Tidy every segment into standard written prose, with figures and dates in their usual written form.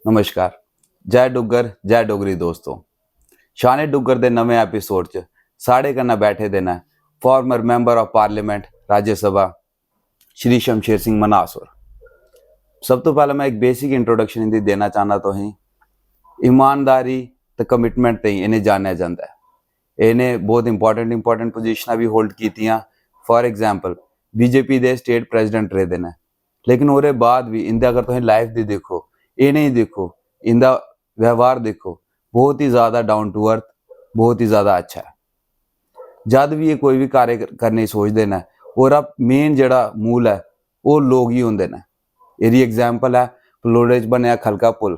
नमस्कार। जय डुग्गर जय डोगरी दोस्तों। शाने डुग्गर दे नवे एपीसोड च साढ़े कन्नै बैठे दे न farmer member of parliament Rajya Sabha Shri Shamsher Singh Manhas होर। सब तो पहले मैं एक बेसिक इंट्रोडक्शन इंदी देना चाहना तुसें। ईमानदारी ते कमिटमेंट ते इन्हें जानिया जाता है। इन्हें बहुत इंपॉर्टेंट पोजीशनां भी होल्ड कीतियां। For example BJP they state president रहे ने, लेकिन ओहदे बाद भी इंदे अगर तुम लाइफ दी देखो, ये नहीं देखो, इंदा व्यवहार देखो, बहुत ही ज़्यादा डाउन टू अर्थ, बहुत ही ज़्यादा अच्छा है। जब भी ये कोई भी कार्य करने सोचते हैं, और मेन जड़ा मूल है वो लोग ही होंगे ने। यदि एग्जाम्पल है पलोड़े च बनया खलका पुल,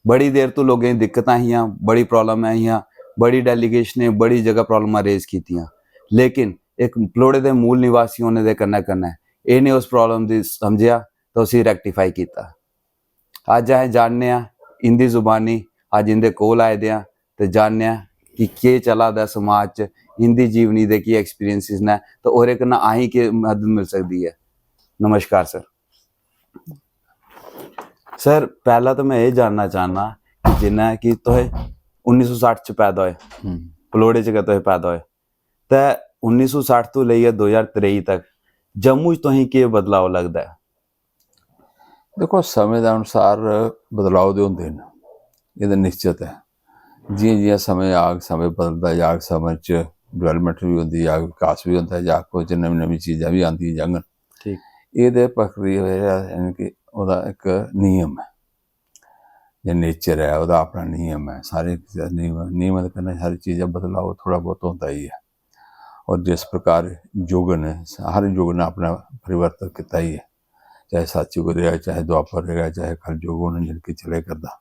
बड़ी देर तो लोगों की दिक्कत हियां, बड़ी प्रॉब्लम हियां, बड़ी डेलीगेशन ने बड़ी जगह प्रॉब्लम रेज कीतियां, लेकिन एक पलोड़े के मूल निवासी होने के कन्नै कन्नै इन्हें उस प्रॉब्लम की समझिया तो उसी रेक्टिफाई किया। अज अस जानने इंदी जुबानी अज इंदे कोल आए दे ते जानने कि केह् चला दा समाज च, इंदी जीवनी दे की एक्सपीरियंसिस ने, तो ओहदे कन्नै असें केह् मदद मिल सकती है। नमस्कार सर। सर पहला तो मैं ये जानना चाहना कि जिन्ना कि तुस 1960 च पैदा होए, पलोड़े च गै तुस पैदा होए, ते 1960 तो लेइयै 2023 तक जम्मू च तुसें केह् बदलाव लगदा है? देखो समय के अनुसार बदलाव तो होंगे न, ये निश्चित है। जियां जियां समय आग समय बदलता जाग, समय च डिवेलपमेंट भी होंगी जाग, विकास भी होता जाग, कुछ नवी नवी चीज़ां भी आती जाङन। ठीक। ये प्रक्रिया यानी कि वह एक नियम है, जो नेचर है वह अपना नियम है। सारे नियम के कन्नै सारी चीज़ां बदलाव थोड़ा बहुत होता ही है। और जिस प्रकार युग ने, हर युग ने अपना परिवर्तन किया ही है, चाहे सतयुग रहा, चाहे द्वापर रहा, चाहे कल युग उन्होंने जिनकी चले करता।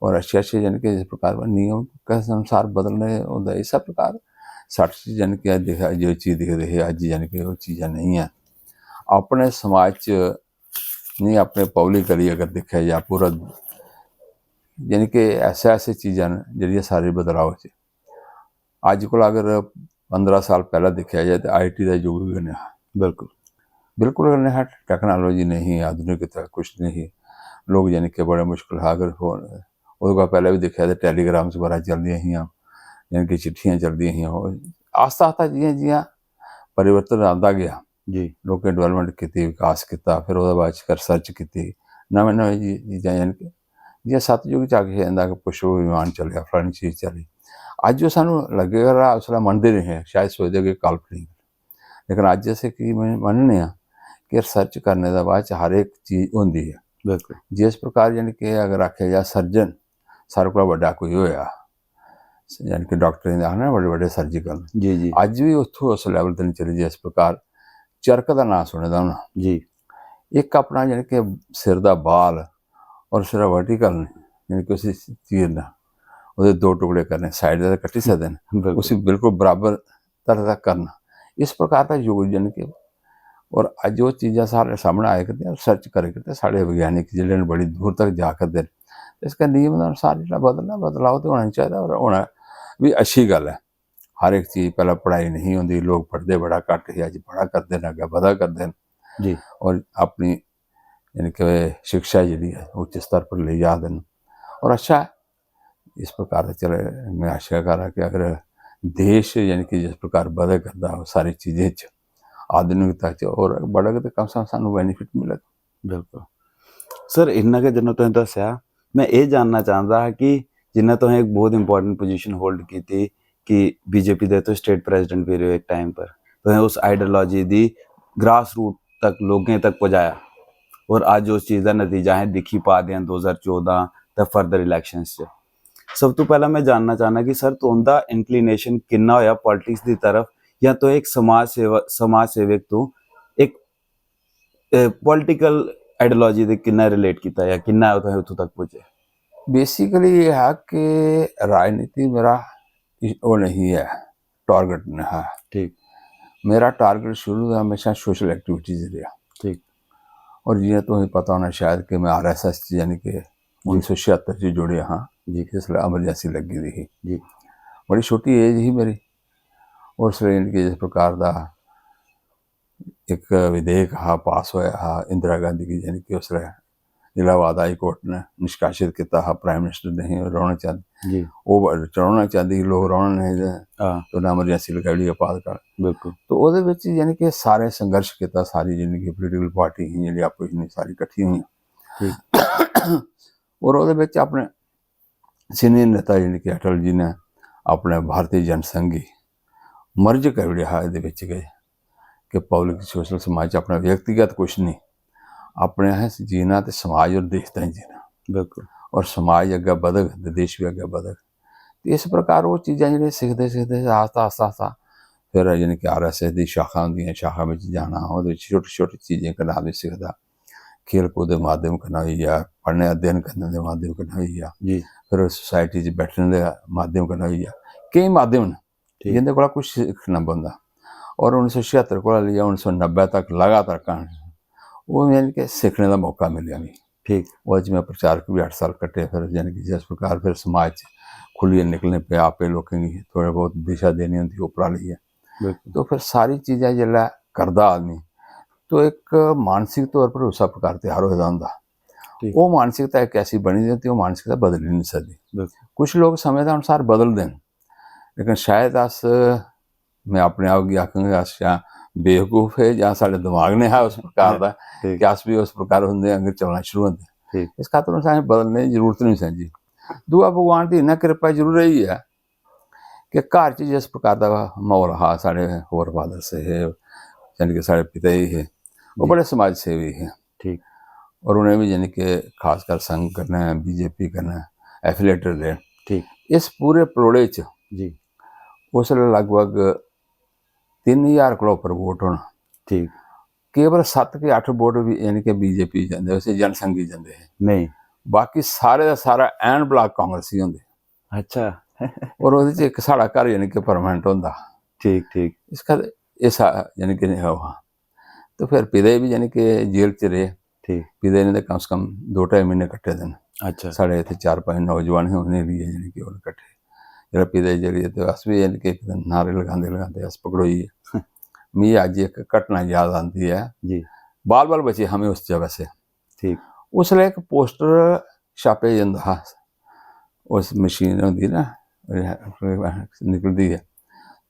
और अच्छे यानी कि जिस प्रकार नियम के अनुसार बदलने होता है। इस प्रकार 60 यानी कि देखा जो चीज़ दिख रही है अज, यानी कि वो चीज़ां नहीं है अपने समाज च नहीं, अपने पब्लिकली अगर देखा जाए पूरा, यानी कि ऐसे चीज़ां जड़ियाँ सारे बदलाव च अज को अगर 15 साल पहले देखा जाए तो IT का युग भी नहीं। बिल्कुल बिल्कुल नहीं है, टेक्नोलॉजी नहीं, आधुनिकता कुछ नहीं। लोग यानी कि बड़े मुश्किल है। अगर वो पहले भी देखा तो टैलीग्राम्स वगैरह चलदियां हियां, यानी कि चिट्ठियां चलदियां हियां। आस्ता आस्ता जियां जियां परिवर्तन आता गया जी, लोगों डेवलपमेंट की, विकास किया, फिर वो बाद रिसर्च की, नवे नवे चीज़ां, यानी कि जियां सतयुग च आके इंदा पुष्प विमान चलिया, फलानी चीज़ चली। अज वो सानू लगेगा उसलै मनते नहीं है, शायद सोचते कि काल्पनिक, लेकिन अज अस की मनने कि रिसर्च करने के बाद हर एक चीज़ होंगी है। बिल्कुल जिस प्रकार यानी कि अगर आख्या जाए सर्जन सारे को बड़ा कोई होया, यानी कि डॉक्टरें दे आखना बड़े बड़े सर्जिकल, जी जी अज भी उत्थों उस लैवल तक नहीं चली। जिस प्रकार चरक का नाम सुने दा होना जी, एक अपना यानी कि सिर का बाल और सिर वर्टिकल यानी कि उसी चीरना, वो दो टुकड़े करने, साइड से कट्टी सकते हैं, बिल्कुल उसी बिल्कुल बराबर तरह तक करना। इस प्रकार का युग यानी कि, और अज वो चीज़ां सारे सामने आए करते रिसर्च करे करते साढ़े वैज्ञानिक जिले बड़ी दूर तक जा करते। इसका नियम के अनुसार जो बदलना बदलाव तो होना चाहिए, और होना भी अच्छी गल है। हर एक चीज़ पहले पढ़ाई नहीं होंगी, लोग पढ़ते बड़ा घट ही, अज बड़ा करते हैं, अगर बदा करते हैं, जी। और अपनी यानी कि शिक्षा जी है उच्च स्तर पर ले जाते हैं, और अच्छा है। इस प्रकार से चले, मैं आशा करा कि अगर देश यानी कि जिस प्रकार बदे करता सारी चीज़ें आधुनिकता च, और बड़ा तो कम से कम सानू बेनीफिट मिले। बिल्कुल सर, इन्ना के जिन्ना तुसें दस्सिया, मैं ये जानना चाहता कि जिन्ना तुसें एक बहुत इंपॉर्टेंट पोजीशन होल्ड की थी कि बीजेपी दे तो स्टेट प्रेजिडेंट भी रहे एक टाइम पर, तुसें उस आइडियोलॉजी दी ग्रास रूट तक लोगों तक पहुँचाया, और अज उस चीज़ का नतीजा असें दिखी पा दे 2014 ते फर्दर इलैक्शंस च। सब तो पहला मैं जानना चाहना कि सर तुंदा इंक्लीनेशन किन्ना होया पॉलिटिक्स की तरफ, या तो एक समाज सेवक तो एक पॉलिटिकल आइडियोलॉजी दे किन्ना रिलेट किया, या किन्ना तुसें उत्थों तक पहुंचे? बेसिकली ये है कि राजनीति मेरा वो नहीं है, टारगेट नहीं है। ठीक मेरा टारगेट शुरू से हमेशा सोशल एक्टिविटीज़ रहा। ठीक। और जियां तुम्हें पता होना शायद कि मैं RSS यानी कि 1976 से जुड़े हाँ जी, इसलिए एमरजेंसी लगी रही जी बड़ी छोटी एज ही मेरी। और उसलिए यानी कि जिस प्रकार का एक विधेयक हा पास होया हा इंदिरा गांधी की, यानी कि उसले इलाहाबाद हाई कोर्ट ने निष्कासित किया हा, प्राइम मिनिस्टर नहीं रौहना चाहते जी वो रौहना चाहती लोग रौहना नहीं हाँ तो ना एमरजेंसी लगाई आपातकाल बिल्कुल तो ਉਹਦੇ ਵਿੱਚ यानी कि सारे संघर्ष किया सारी जिन्नी कि पोलीटिकल पार्टी ही जी आपस में सारी इकट्ठी हुई ठीक और ਉਹਦੇ ਵਿੱਚ अपने सीनियर नेता यानी कि अटल जी ने अपने भारतीय जनसंघ ही मर्ज कर हा ਇਹਦੇ ਵਿੱਚ गए कि पब्लिक सोशल समाज अपना व्यक्तिगत कुछ नहीं अपने जीना तो समाज और देश का ही जीना बिल्कुल और समाज अगे बधग तो देश भी अगे बधग इस प्रकार वो चीज़ा जी सीखते सीखते आस्ता आस्ता आस्ता फिर यानी कि RSS की शाखा होंगे शाखा में जाना वो छोटी छोटी चीज़ें करना भी सीखता खेल कूद के माध्यम करना हुई है पढ़ने अध्ययन करने के माध्यम करना हुई है जी फिर सोसाइटी बैठने के माध्यम करना हुई है कई माध्यम ने ठीक जिंदे को कुछ सीखना बंदा और 1976 को लिया 1990 तक लगातार कहानी वो यानी कि सीखने का मौका मिले भी ठीक वो मैं प्रचारक भी 8 साल कटे फिर यानी कि जिस प्रकार फिर समाज खुलिए निकलने पे आपे लोगों की थोड़े बहुत दिशा देनी होती उपरा ली है बिल्कुल तो फिर सारी चीज़ें जिला करता आदमी तो एक मानसिक तौर पर उस प्रकार तैयार हो जाता ठीक वो मानसिकता एक ऐसी बनी जाती वो मानसिकता बदल ही नहीं सकती बिल्कुल कुछ लोग समय के अनुसार बदल दें लेकिन शायद अस मैं अपने आप की आखंगा अस या बेवकूफ है या साढ़े दिमाग ने है उस प्रकार का ठीक कि अस भी उस प्रकार होंगे अगर चलना शुरू होंगे ठीक इस खातर असें बदलने की जरूरत नहीं समझी दूआ भगवान की इन्ना कृपा जरूर रही है कि घर च जिस प्रकार का माहौल हा साढ़े होर फादर से है यानी कि साढ़े पिता ही है वो जी। बड़े समाज सेवी है ठीक और उन्हें भी यानी कि खासकर संघ करना है BJP करना है एफिलेटेड रहे ठीक इस पूरे परोड़े च जी उस लगभग 3000 कोला उपर वोट होना ठीक केवल 7 के 8 वोट भी यानी कि BJP जाते वैसे जनसंघ ही जाते हैं नहीं बाकी सारे का सारा एन ब्लॉक कांग्रेसी होंगे अच्छा और वो एक साड़ा घर यानी कि परमानेंट होंदा ठीक ठीक इसका इस यानी कि हाँ तो फिर पिता भी यानी कि जेल च रहे ठीक पिता ने तो कम से कम 2-2.5 महीने कट्टे दिन अच्छा साढ़े इतने 4-5 नौजवान हैं उन्हें लिए यानी कि और कट्टे जरा पिता जी तो अस भी यानी कि एक दिन नारे लगाते लगाते अस पकड़ोई है मिगी अज एक घटना याद आती है जी बाल बाल बचे हमें उस जगह से ठीक उसले एक पोस्टर छापे जाता हा उस मशीन होंगी ना निकलती है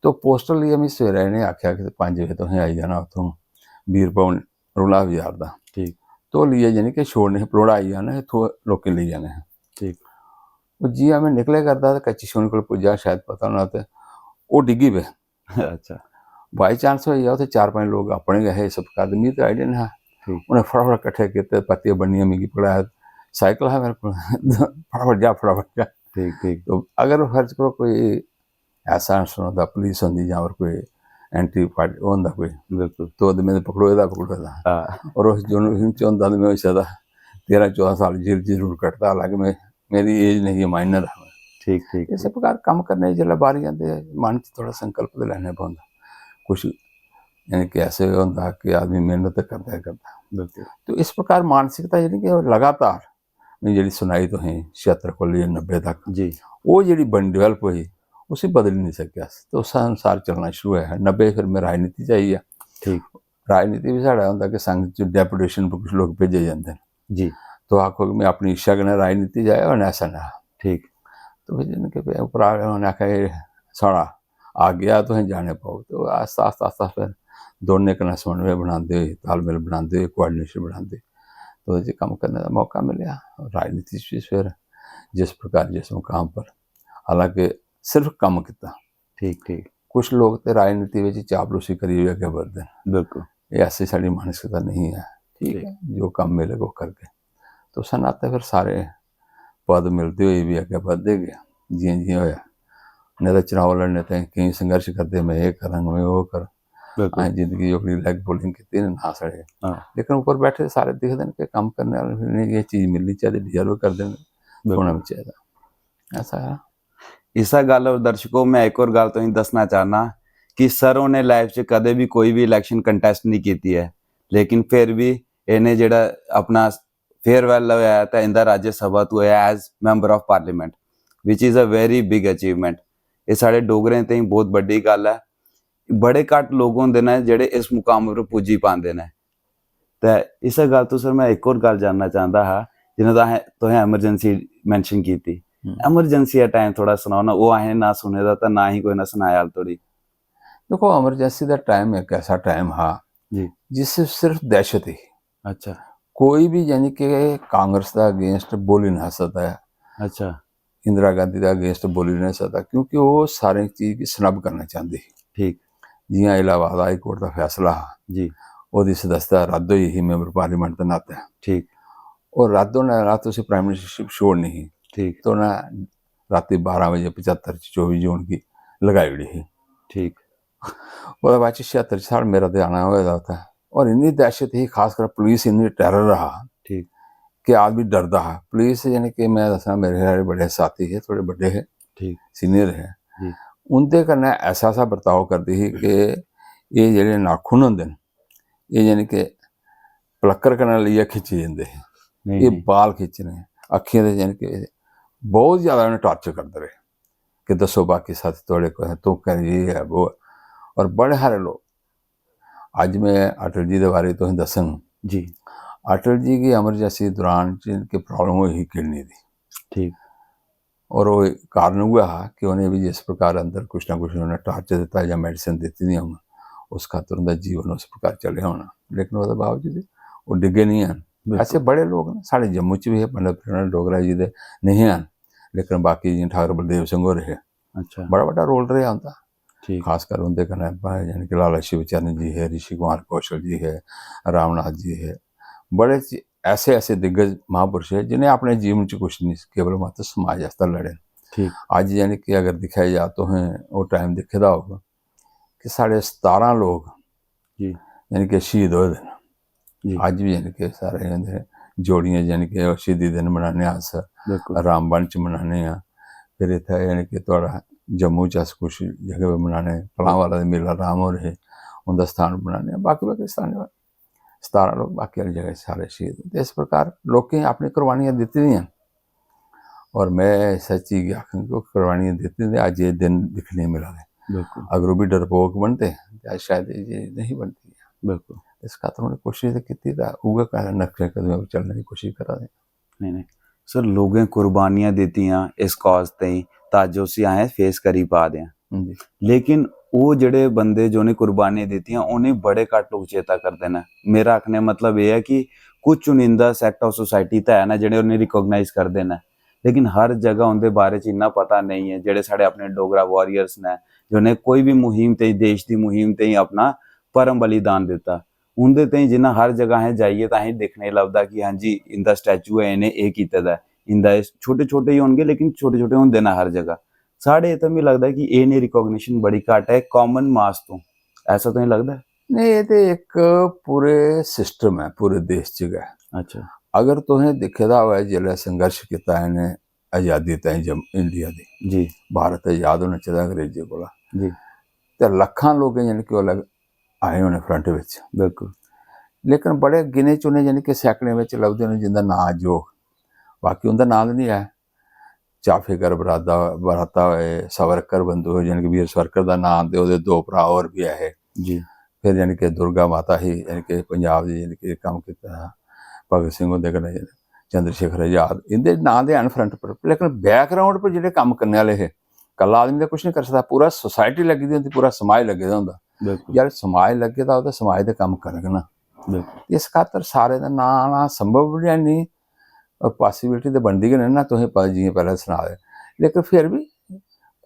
तो पोस्टर लिए मैं सवेरे इन्हें आख्या कि 5 बजे तुसें आई जाना उत्थों वीर भवन रोला बाजार का ठीक तो लिए यानी कि छोड़ने परोड़ा आई जाना इतों लोग ले जाने हैं ठीक वो जी हमें निकले करता तो कच्ची सोनी को पुजा शायद पता होना तो वो डिग्गी पे अच्छा बाई चांस हो गया उसे 4-5 लोग अपने गए इस प्रकार मी तो आइडिया नहीं ठीक उन्हें फटाफट कट्ठे किए पत्तियां बनिया मिगी पकड़ाया साइकिल है मेरे को फटाफट जा ठीक ठीक तो अगर फर्ज करो कोई ऐसा होता पुलिस होंगी या और कोई एंटी पार्टी होंदा कोई बिल्कुल तो मैं पकड़ो पकड़ो हाँ और उस जुर्म च होंदा मैं होई सकदा 13-14 साल जेल जरूर कटता हालांकि मैं मेरी एज नहीं है माइनर है ठीक ठीक इस प्रकार कम करने जिसलै बारी आते मन च थोड़ा संकल्प तो लैना पौंदा कुछ यानी कि ऐसे होंदा कि आदमी मेहनत करता है करता बिल्कुल तो इस प्रकार मानसिकता यानी कि लगातार मैं जी सुनाई तो है 76 को लिए 90 तक जी वो जी बन डेवलप हुई उसे बदल नहीं सकिया तो उस अनुसार चलना शुरू है 90 फिर मैं राजनीति चाहिए ठीक राजनीति भी साढ़ा होंदा कि संघ च डेपुटेशन पर कुछ लोग भेजे जाते हैं जी तो आखो कि मैं अपनी इच्छा कन्नै राजनीति जाए और ऐसा ना ठीक तो फिर जिनके उप्परा उन्हें आख्या साढ़ा आ गया तुसें जाने पाओ तो आस्ता आस्ता आस्ता फिर दोनों कन्नै समन्वय बनाते हुए तालमेल बनाते हुए कोआर्डिनेशन बनाते तो ये कम करने का मौका मिले राजनीति फिर जिस प्रकार जिस मुकाम पर हालांकि सिर्फ कम किया ठीक ठीक कुछ लोग तो राजनीति में चापलूसी करिए अगे बढ़ते हैं बिल्कुल ये ऐसी साड़ी मानसिकता नहीं है ठीक है जो काम मिले वो करके तो सनाते फिर सारे पद मिलते हुए भी अगे बढ़ते गए जियां जियां होया नहीं तो चुनाव लड़ने तो कई संघर्ष करते मैं ये करूँगा मैं वो कर बिल्कुल जिंदगी अपनी लेग पुलिंग की ना सड़े हाँ लेकिन ऊपर बैठे सारे दिखते हैं कि काम करने वाले ये चीज़ मिलनी चाहिए डिजर्व कर देने होना भी चाहिए ऐसा है इसा गल दर्शकों मैं एक और गल तो दसना चाहना कि सर उन्हें लाइफ च कदे भी कोई भी इलैक्शन कंटेस्ट नहीं की है लेकिन फिर भी इन्हें जेड़ा अपना फेयरवेल होया तो इंदा राज्य सभा तो होया as member of parliament which is a very big achievement ये साढ़े डोगरें ते बहुत बड़ी गल है बड़े घट लोग होंदे ने जेड़े इस मुकाम पर पुज्जी पाते हैं तो इस गल तो सर मैं एक और गल जानना चाहता हाँ जिन्हों दा तुसें एमरजेंसी मैंशन की थी, एमरजेंसी का टाइम थोड़ा सुनाओ ना, वो असें ना सुने दा ना ही कोई ना सुनाया हाल थोड़ी। देखो एमरजेंसी का टाइम एक ऐसा टाइम हा जी। जिससे सिर्फ दहशत ही, अच्छा कोई भी यानी कि कांग्रेस का अगेंस्ट बोल ही नहीं सकता है, अच्छा इंदिरा गांधी का अगेंस्ट बोल ही नहीं सकता, क्योंकि वो सारी चीज़ की स्नब करना चाहती। ठीक जियां इलाहाबाद हाई कोर्ट का फैसला हा, जी ਉਹਦੀ सदस्यता रद्द हुई ही मैंबर पार्लीमेंट के नाते, ठीक और रद्द होने रात उसे प्राइम मिनिस्टरशिप छोड़नी ही, ठीक तो उन्हें रात 12:75 24 जून की लगाई हुई ही। ठीक और बाद 76 साल मेरा ध्यान हुआ था, और इन्नी दहशत ही, खासकर पुलिस इन्नी टेरर रहा ठीक कि आदमी डरदा है पुलिस, यानी कि मैं दसा मेरे सारे बड़े साथी है, थोड़े बड़े है, ठीक सीनियर है, जी उनके कन्नै ऐसा ऐसा बर्ताव करती ही कि ये जेह्ड़े नाखून होंदे न, ये यानी कि पलक्कर कन्नै लेइयै खिच्चे जंदे हे, नहीं ये नहीं बाल खिच्चने अक्खियां दे, यानी कि बहुत ज़्यादा उन्हें टॉर्चर करते रहे कि दसो बाकी साथी थोड़े को है, तो कर ये है वो है। और बड़े सारे लोग, अज मैं अटल जी के बारे तुसें दस्सङ, जी अटल जी की एमरजेंसी दौरान जिनकी प्रॉब्लम हुई ही किडनी की, ठीक और वो कारण हुआ हा कि उन्हें भी जिस प्रकार अंदर कुछ ना कुछ उन्होंने टार्चर दिता या मेडिसिन दी दी होना, उस खातर उनका जीवन उस प्रकार चलिया होना, लेकिन उसके बावजूद वो डिगे नहीं हैं। ऐसे बड़े लोग ना साढ़े जम्मू च भी है, पंडित प्रणब डोगरा जी दे नहीं हैं, लेकिन बाकी जियां ठाकुर बलदेव सिंह होर है, अच्छा बड़ा बड़ा रोल रहा उनका, ठीक खासकर उनके कन्नै यानी कि लाला शिवचरण जी है, ऋषि कुमार कौशल जी है, रामनाथ जी है, बड़े ऐसे ऐसे दिग्गज महापुरुष है जिन्हें अपने जीवन च कुछ नहीं, केवल मात्र समाज आस्तै लड़े। ठीक अज यानी कि अगर दिक्खा जा तो वो टाइम दिक्खे दा होगा कि साढ़े 17 लोग जी यानी कि शहीद होए दे न, जी अज भी यानी कि सारे उंदे जोड़ियां यानी कि शहीदी दिन मनाने अस, बिल्कुल रामबन च मनाने आ, फिर इत्थै यानी कि थोड़ा जम्मू च अस कुछ जगह मनाने, पलांवाला दा मेला राम होर है उंदा स्थान बनाने, बाकी बाकी स्थान 17 लोग बाकी आह्ली जगह सारे शहीद। तो इस प्रकार लोकें अपनी कुर्बानियां दित्ती दियां, और मैं सच्ची आखङ कि कुर्बानियां दित्ती दी, अज ये दिन दिक्खने मिला दे, बिल्कुल अगर वो भी डरपोक बनते तो अज शायद ये नहीं बनती। बिल्कुल इस खातर उन्हें कोशिश की उगे नक्शे कदम पर चलने की कोशिश करा दे। नहीं नहीं सर, लोगें कुर्बानियां दित्तियां इस कॉज ताईं ताजो असीं असें फेस करी पा दे हां, जी लेकिन वो ਜਿਹੜੇ ਬੰਦੇ जो ने कुर्बानियां दित्तियां उन्हें बड़े घट लोग चेता करते हैं। मेरा आखने मतलब ये है कि कुछ चुनिंदा सैक्ट ऑफ सोसाइटी तो है ना जेह्ड़े उन्हें रिकोगनाइज करते हैं, लेकिन हर जगह उनके बारे च इन्ना पता नहीं है। जेह्ड़े साढ़े अपने डोगरा वॉरियर्स ने जिन्हें कोई भी मुहिम ते देश की मुहिम ते अपना परम बलिदान दिता, उनके ताईं जिन्ना हर जगह असें जाइए तो असें दिखने लभदा कि हाँ जी इंदा स्टैचू है, इन्हें ये कीते दा, इंदा छोटे छोटे ही होंगे लेकिन छोटे छोटे होंदे ना हर जगह। साढ़े इत्थै मिगी लगदा कि एह् नेही रिकोगनिशन बड़ी घट है कॉमन मास तो, ऐसा तुसें लगदा है? नहीं, ये तो एक पूरे सिस्टम है, पूरे देश च गै। अच्छा अगर तुसें दिक्खे दा होऐ जिसलै संघर्ष कीता इन्हें आज़ादी ताईं इंडिया दी, जी भारत आज़ाद होना चाहिए अंग्रेजें कोला, जी ते लक्खां लोग यानी कि ओल्लै आए होने फ्रंट बिच, बिल्कुल लेकिन बड़े गिने चुने यानी कि सैकड़े बिच लभदे न जिंदा नां अज हो, बाकी उंदा नां तो नहीं है। चाफेकर बराता होए, सावरकर बंधु होए, यानी कि वीर सावरकर का नां, तो वो दो भरा होर भी है। जी फिर यानी कि दुर्गा माता ही यानी कि पंजाब दी यानी कि कम्म कीता, भगत सिंह होंदे कन्नै चंद्रशेखर आजाद, इंदे नां दे हैन फ्रंट पर, लेकिन बैकग्राउंड पर जिहड़े कम्म करने वाले हे, कल्ला आदमी तो कुछ नहीं कर सकदा, पूरा सोसाइटी लग्गी दी होंदी, पूरा समाज लग्गे दा होंदा। बिल्कुल यार समाज लग्गे दा होंदा, समाज दे कम्म करग ना, बिल्कुल इस खातर सारे दा नां आना संभव भी नहीं, और पॉसिबिलिटी तो बनदी गै नहीं ना, तुसें पता जियां पैह्लें सना दे। लेकिन फिर भी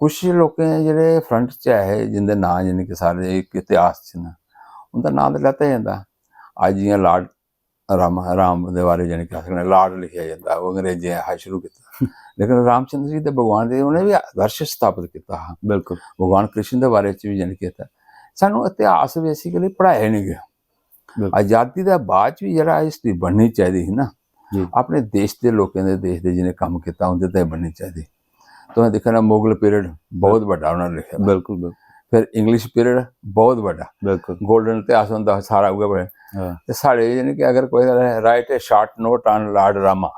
कुछ लोकें जेह्ड़े फ्रंट च है जिंदे नां यानी कि सारे इक इतिहास च न, उंदा नां तो लैता जंदा। अज जियां लार्ड राम दे बारे यानी कि आखने लार्ड लिखेआ जंदा, वो अंग्रेजें हा शुरू कीता, लेकिन रामचंद्र जी ते भगवान दे उ'नें भी आदर्श स्थापित कीता हा। बिल्कुल भगवान कृष्ण दे बारे च भी यानी कि सानूं इतिहास बेसिकली पढ़ाया नहीं गया। बिल्कुल आज़ादी दे बाद च भी जेह्ड़ा हिस्ट्री बननी चाहिदी ही ना, जी अपने देश के लोगों के देश के जिन्हें कम्म कीता उं'दे ते बननी चाहिदी। तुसें दिक्खना मुगल पीरियड बहुत बड्डा उ'नें लिखे दा, बिल्कुल बिल्कुल फिर इंग्लिश पीरियड बहुत बड्डा, बिल्कुल गोल्डन इतिहास होंदा सारा उ'ऐ पढ़े। हाँ ते साढ़े यानी कि अगर कोई right A short note on Lord Rama,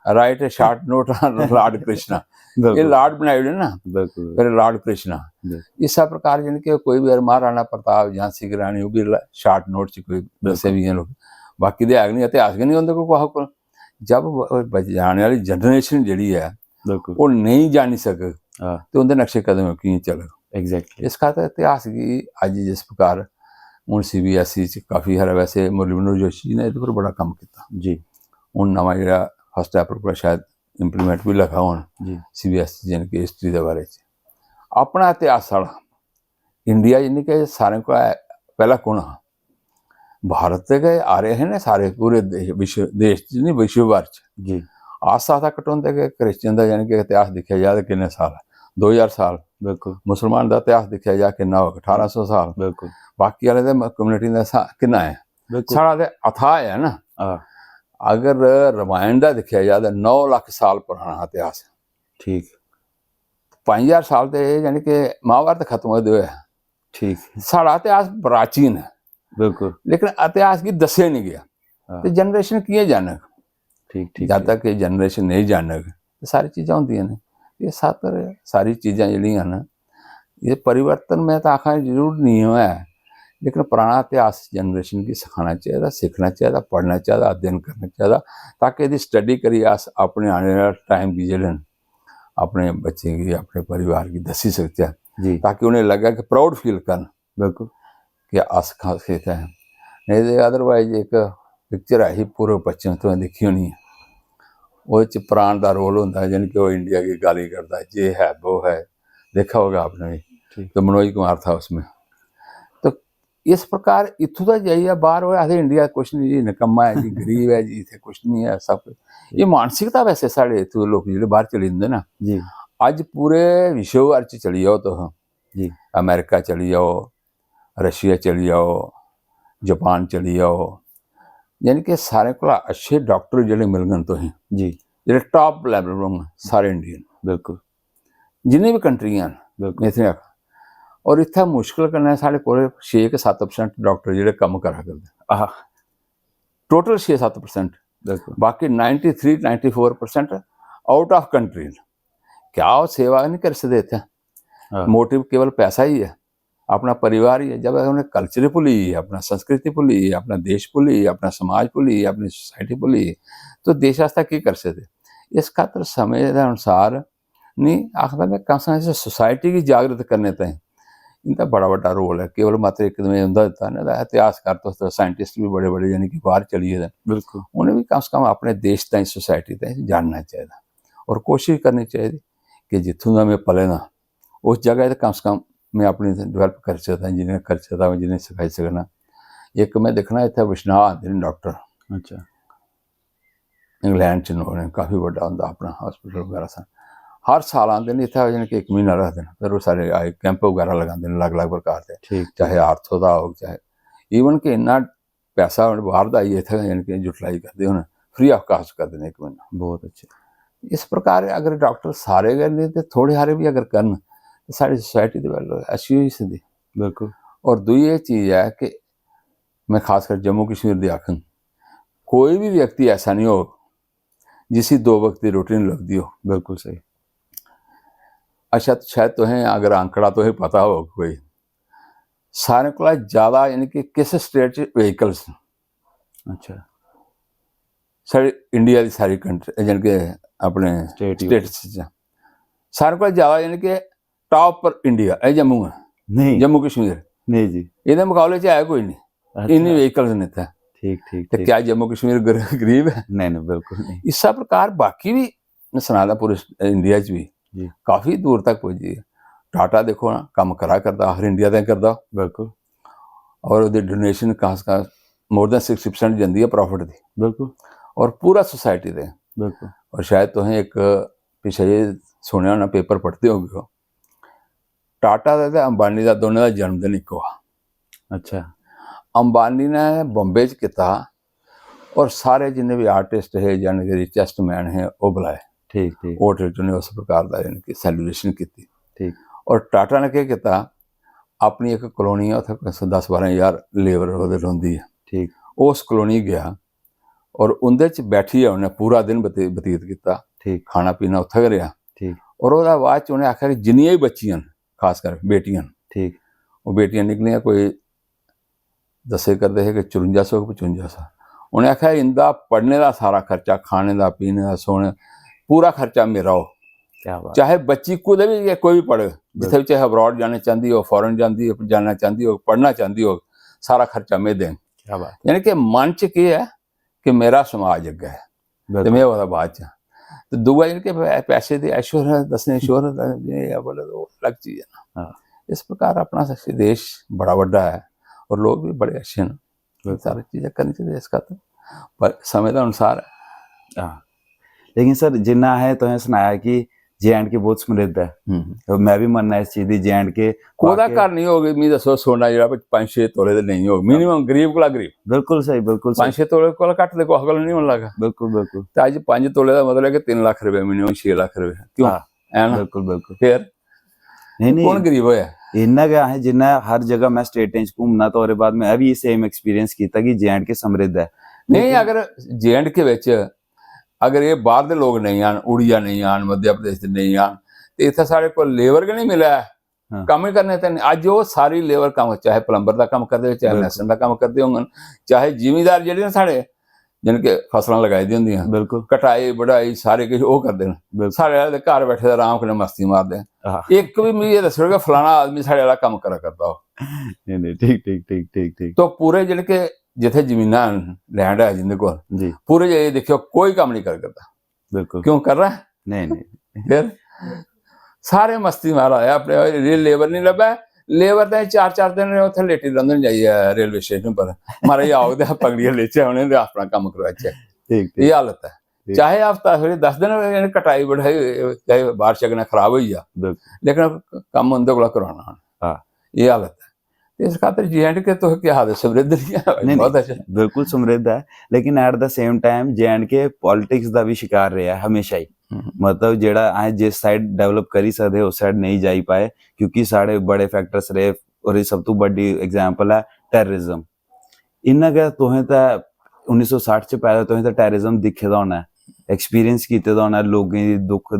right A short note on Lord Krishna, ये बिल्कुल लॉर्ड बनाई ओड़े ना, बिल्कुल फिर लॉर्ड कृष्णा, इस प्रकार यानी कि कोई भी महाराणा प्रताप, झांसी की रानी, वो भी शार्ट नोट च कोई दस्से भी हैं लोग, बाकी दे है नहीं, इतिहास गै नहीं होंदे कोई कुसै कोल। जब जाने वाली जनरेशन जी है बिल्कुल वो नहीं जानी सके हाँ तो उनके नक्शे कदम की चले। एग्जैक्टली इस खातर इतिहास की अज जिस प्रकार हूँ CBSE काफ़ी सारा वैसे मुरली मनोहर जोशी जी ने ये पर बड़ा काम किया। जी हूँ नवा जो फर्स्ट एप्रल पर शायद इंप्लीमेंट भी लगा हो जी CBSE यानी कि हिस्टरी के बारे अपना इतिहास साढ़ा इंडिया यानी कि सारे को पहला कौन हाँ भारत के आ रहे हैं ना सारे पूरे देश नहीं विश्व भर जी आस्था था कटोंदे के क्रिश्चियन का यानी कि इतिहास देखा जाए तो किन्ने साल 2000 साल बिल्कुल मुसलमान का इतिहास देखा जाए किन्ना हो 1800 साल बिल्कुल बाकी वाले कम्युनिटी का किन्ना है बिल्कुल साढ़ा तो अथाह है ना। हाँ अगर रामायण का देखा जाए तो 9 लाख साल पुराना इतिहास है। ठीक 5000 साल तो यानी कि महाभारत खत्म हो है। ठीक साढ़ा इतिहास प्राचीन है बिल्कुल लेकिन इतिहास की दसे नहीं गया हाँ तो जनरेशन किए जानक ठीक ठीक जब तक ये जनरेशन नहीं जानक तो सारी चीज़ां होंगी ने ये सारी चीज़ां जड़ियाँ ना ये परिवर्तन में तो आखा जरूर नहीं है लेकिन पुराना इतिहास जनरेशन की सिखाना चाहिए सीखना चाहिए पढ़ना चाहिए अध्ययन करना चाहिए ताकि यदि स्टडी करिए अस अपने आने वाले टाइम की जड़न अपने बच्चे की अपने परिवार की दसी सकते हैं जी ताकि उन्हें लगे कि प्राउड फील कर बिल्कुल कि अस खास खेत है नहीं तो अदरवाइज एक पिक्चर आई पूर्व पश्चिम तो देखी होनी है वो प्राण का रोल होता है यानी कि वो इंडिया की गाली करता है ये है वो है देखा होगा आपने भी तो मनोज कुमार था उसमें। तो इस प्रकार इतों तक जाइए बाहर हो आते इंडिया कुछ नहीं जी निकम्मा है जी गरीब है जी इतने कुछ नहीं है सब ये मानसिकता वैसे साढ़े इतों लोग जो बाहर चली जाते ना जी अज पूरे विश्व भर चली जाओ तो जी अमेरिका चली जाओ रशिया चली जाओ जापान चली जाओ यानी कि सारे को अच्छे डॉक्टर जो मिल गए तो जी जो टॉप लैवल पर सारे इंडियन बिल्कुल जिन्हें भी कंट्रियां बिल्कुल इतने और इतना मुश्किल करना साढ़े को 6-7% डॉक्टर जो कम करा करते हाँ टोटल 6-7% बिल्कुल बाकी 93-94% आउट ऑफ कंट्री क्या वो सेवा नहीं कर सकते इतने हाँ मोटिव केवल पैसा ही है अपना परिवार ही है। जब उन्हें कल्चर भुली अपना संस्कृति भुली अपना देश भुली अपना समाज भुली अपनी सोसाइटी भुली तो देश आस्ता की कर सकते। इस खातर समय के अनुसार नहीं आखिर मैं कम से सोसाइटी की जागृत करने ताईं इनका बड़ा बड़ा रोल है केवल मात्र एक दिता ना इतिहासकार तो साइंटिस्ट भी बड़े बड़े यानी कि बाहर चलिए बिल्कुल उन्हें भी कम से कम अपने देश ताईं सोसाइटी ताईं जानना चाहिए और कोशिश करनी चाहिए कि जितों का मैं पले ना उस जगह कम से कम मैं अपनी डेवलप कर सकता जिन्हें कर सकता जिन्हें सिखाई सकना। एक मैं देखना इतना विश्वनाथ आते डॉक्टर अच्छा इंग्लैंड च उन्होंने काफ़ी बड़ा होंगे अपना हॉस्पिटल वगैरह सन हर साल आते हैं इतना यानी कि 1 महीना रखते हैं फिर वो सारे आए कैंप वगैरह लगाते हैं अलग अलग प्रकार के ठीक चाहे आर्थो का हो चाहे ईवन कि इन्ना पैसा बाहर का आइए इतना यानी कि यूटिलाइज करते हैं फ्री ऑफ कास्ट करते हैं 1 महीना बहुत अच्छे इस प्रकार अगर डॉक्टर सारे करते तो थोड़े हारे भी अगर करन तो सारी सोसाइटी तो अच्छी हुई सकती। बिल्कुल और दूई ये चीज़ है कि मैं खासकर जम्मू कश्मीर की आखन कोई भी व्यक्ति ऐसा नहीं हो जिसकी 2 वक्त की रोटी नहीं लगती हो। बिल्कुल सही अच्छा तो शायद तुम्हें अगर आंकड़ा तो पता हो कोई सारे को ज़्यादा यानी कि किस स्टेट व्हीकल्स अच्छा सारी इंडिया की सारी कंट्री यानी कि अपने स्टेट्स सारे को ज़्यादा यानी कि टॉप पर इंडिया है जम्मू है नहीं जम्मू कश्मीर नहीं जी ये मुकाबले च है कोई नहीं अच्छा इन्नी व्हीकल्स नहीं था ठीक ठीक तो ठीक क्या जम्मू कश्मीर गरीब है नहीं नहीं बिल्कुल नहीं इस प्रकार बाकी भी सनादा पूरे इंडिया च भी जी काफ़ी दूर तक पहुंची है। टाटा देखो ना कम करा करता हर इंडिया तक करता बिल्कुल और वो डोनेशन खास मोर देन 60% जाती है प्रॉफिट की बिल्कुल और पूरा सोसाइटी दे बिल्कुल और शायद तुम एक पिछले सुने होना पेपर पढ़ते होगे टाटा का तो अंबानी का दोनों का जन्मदिन एक हुआ। अच्छा अंबानी ने बॉम्बे च किया और सारे जिन्हें भी आर्टिस्ट है यानी कि रिचेस्ट मैन है वो बुलाए ठीक ठीक होटल च उस प्रकार का यानी कि सैलीब्रेशन की ठीक और टाटा ने क्या किया अपनी एक कॉलोनी है उत्थे 10-12 हज़ार लेबर रही है ठीक उस कॉलोनी गया और उनके बैठिए उन्हें पूरा दिन बतीत किया ठीक खाना पीना उत्थे रहा ठीक और वह बाद च उन्हें आख्या कि जिन्नियां भी बच्चियां खासकर बेटियां ठीक वो बेटियां निकलियां कोई दसे करते हैं कि 5400-5500 उन्हें आख्या इंदा पढ़ने का सारा खर्चा, खाने का, पीने का, सोने, पूरा खर्चा मेरा हो। क्या बात, चाहे बच्ची कुछ भी कोई भी पढ़े, जिथे भी चाहे अब्रॉड जाना चाहती हो, फॉरन जाना चाहती हो, पढ़ना चाहती हो, सारा खर्चा मैं दें। क्या बात, यानी कि मन च केह् है कि मेरा समाज अग्गे है ते बिल्कुल, मैं ओह्दा बाद च। तो दूआ यानी कि पैसे दी ऐशोहरत दसने शोहरत बोले तो अलग चीज है ना। हाँ, इस प्रकार अपना देश बड़ा बड़ा है और लोग भी बड़े अच्छे हैं। बिल्कुल। सारी चीजें करनी चाहिए इसका तो, पर समय के अनुसार है। हाँ, लेकिन सर जिन्ना है तुसें सनाया कि जे.एंड.के बहुत समृद्ध है, तो मैं भी मनना इस चीज दी जे.एंड.के कोदा घर नहीं होगी, मी दसो सोना जेह्ड़ा 5-6 तोले ते नहीं होग, मिनिमम गरीब कोला गरीब बिल्कुल सही, बिल्कुल सही, 5-6 तोले कोला घट ते कुसै कोल नहीं होन लगा। बिल्कुल बिल्कुल, ते अज 5 तोले का मतलब है कि 3 लाख रुपए मिनिमम, 6 लाख रुपए, क्यों हाँ, है ना। बिल्कुल बिल्कुल, फिर नहीं कौन गरीब होया? इन्ना क्या है जिन्ना हर जगह मैं स्टेटें च घूमना तो ओहदे बाद मैं भी सेम एक्सपीरियंस कीता कि जे.एंड.के समृद्ध है। नहीं अगर जे.एंड.के विच अगर ये बाहर दे लोग नहीं आन, उड़िया नहीं आन, मध्य प्रदेश दे नहीं आन, ते इत्थे साढ़े को लेबर के नहीं मिला है हाँ, कम ही करने ते अज वो सारी लेबर कम, चाहे प्लंबर का कम करते, चाहे बिल्कुल। मैसन का कम करते होंगे, चाहे जिमीदार जेह्ड़े ने साढ़े जिनके फसलां लगाई दी होंदियां, बिल्कुल कटाई बढ़ाई सारे किश ओह् करदे न। बिल्कुल, साढ़े आह्ले ते घर बैठे दे आराम कन्नै मस्ती मारदे न। हाँ, एक भी मिगी एह् दस्सो कि फलाना आदमी साढ़े आह्ला कम्म करा करदा हो। नहीं नहीं, ठीक ठीक ठीक ठीक ठीक, तो पूरे जेह्ड़े कि जित्थे जमीनां न, लैंड है जिंदे कोल, जी पूरे जे दिक्खो कोई कम्म नहीं कर करदा। बिल्कुल, क्यों कर रहा है? नहीं नहीं, फिर सारे मस्ती मारा है अपने, लेबर नहीं लब्भा, लेबर ते 4-4 दिन उत्थे लेटी रौंह्दे न जाइयै रेलवे स्टेशन पर, महाराज आओ ते पगड़ियै लेचै उ'नें ते अपना कम्म करवाचै। ठीक ठीक, ये हालत है। ठीक। चाहे हफ्ता फिर 10 दिन कटाई बढ़ाई, चाहे बारिश अगने खराब होई जा, बिल्कुल, लेकिन कम्म उं'दे कोला करवाना उ'नें। हाँ, ये हालत है। इस खातिर जे.एंड.के तो क्या हाल है, समृद्ध नहीं है, नहीं बहुत नहीं, अच्छा। बिल्कुल समृद्ध है, लेकिन at the same time J&K politics का भी शिकार रहा है हमेशा ही। मतलब जेड़ा अस जिस साइड डेवलप करी सकदे उस साइड नहीं जाई पाए क्योंकि साढ़े बड़े फैक्टर्स रहे, और सब तो बड़ी एग्जांपल है टेररिज्म। इन्ना गै तुसें ते 1960 च पैदा तुसें ते टेररिज्म दिक्खे दा होना है, एक्सपीरियंस कीते दा होना है, लोगें दी दुख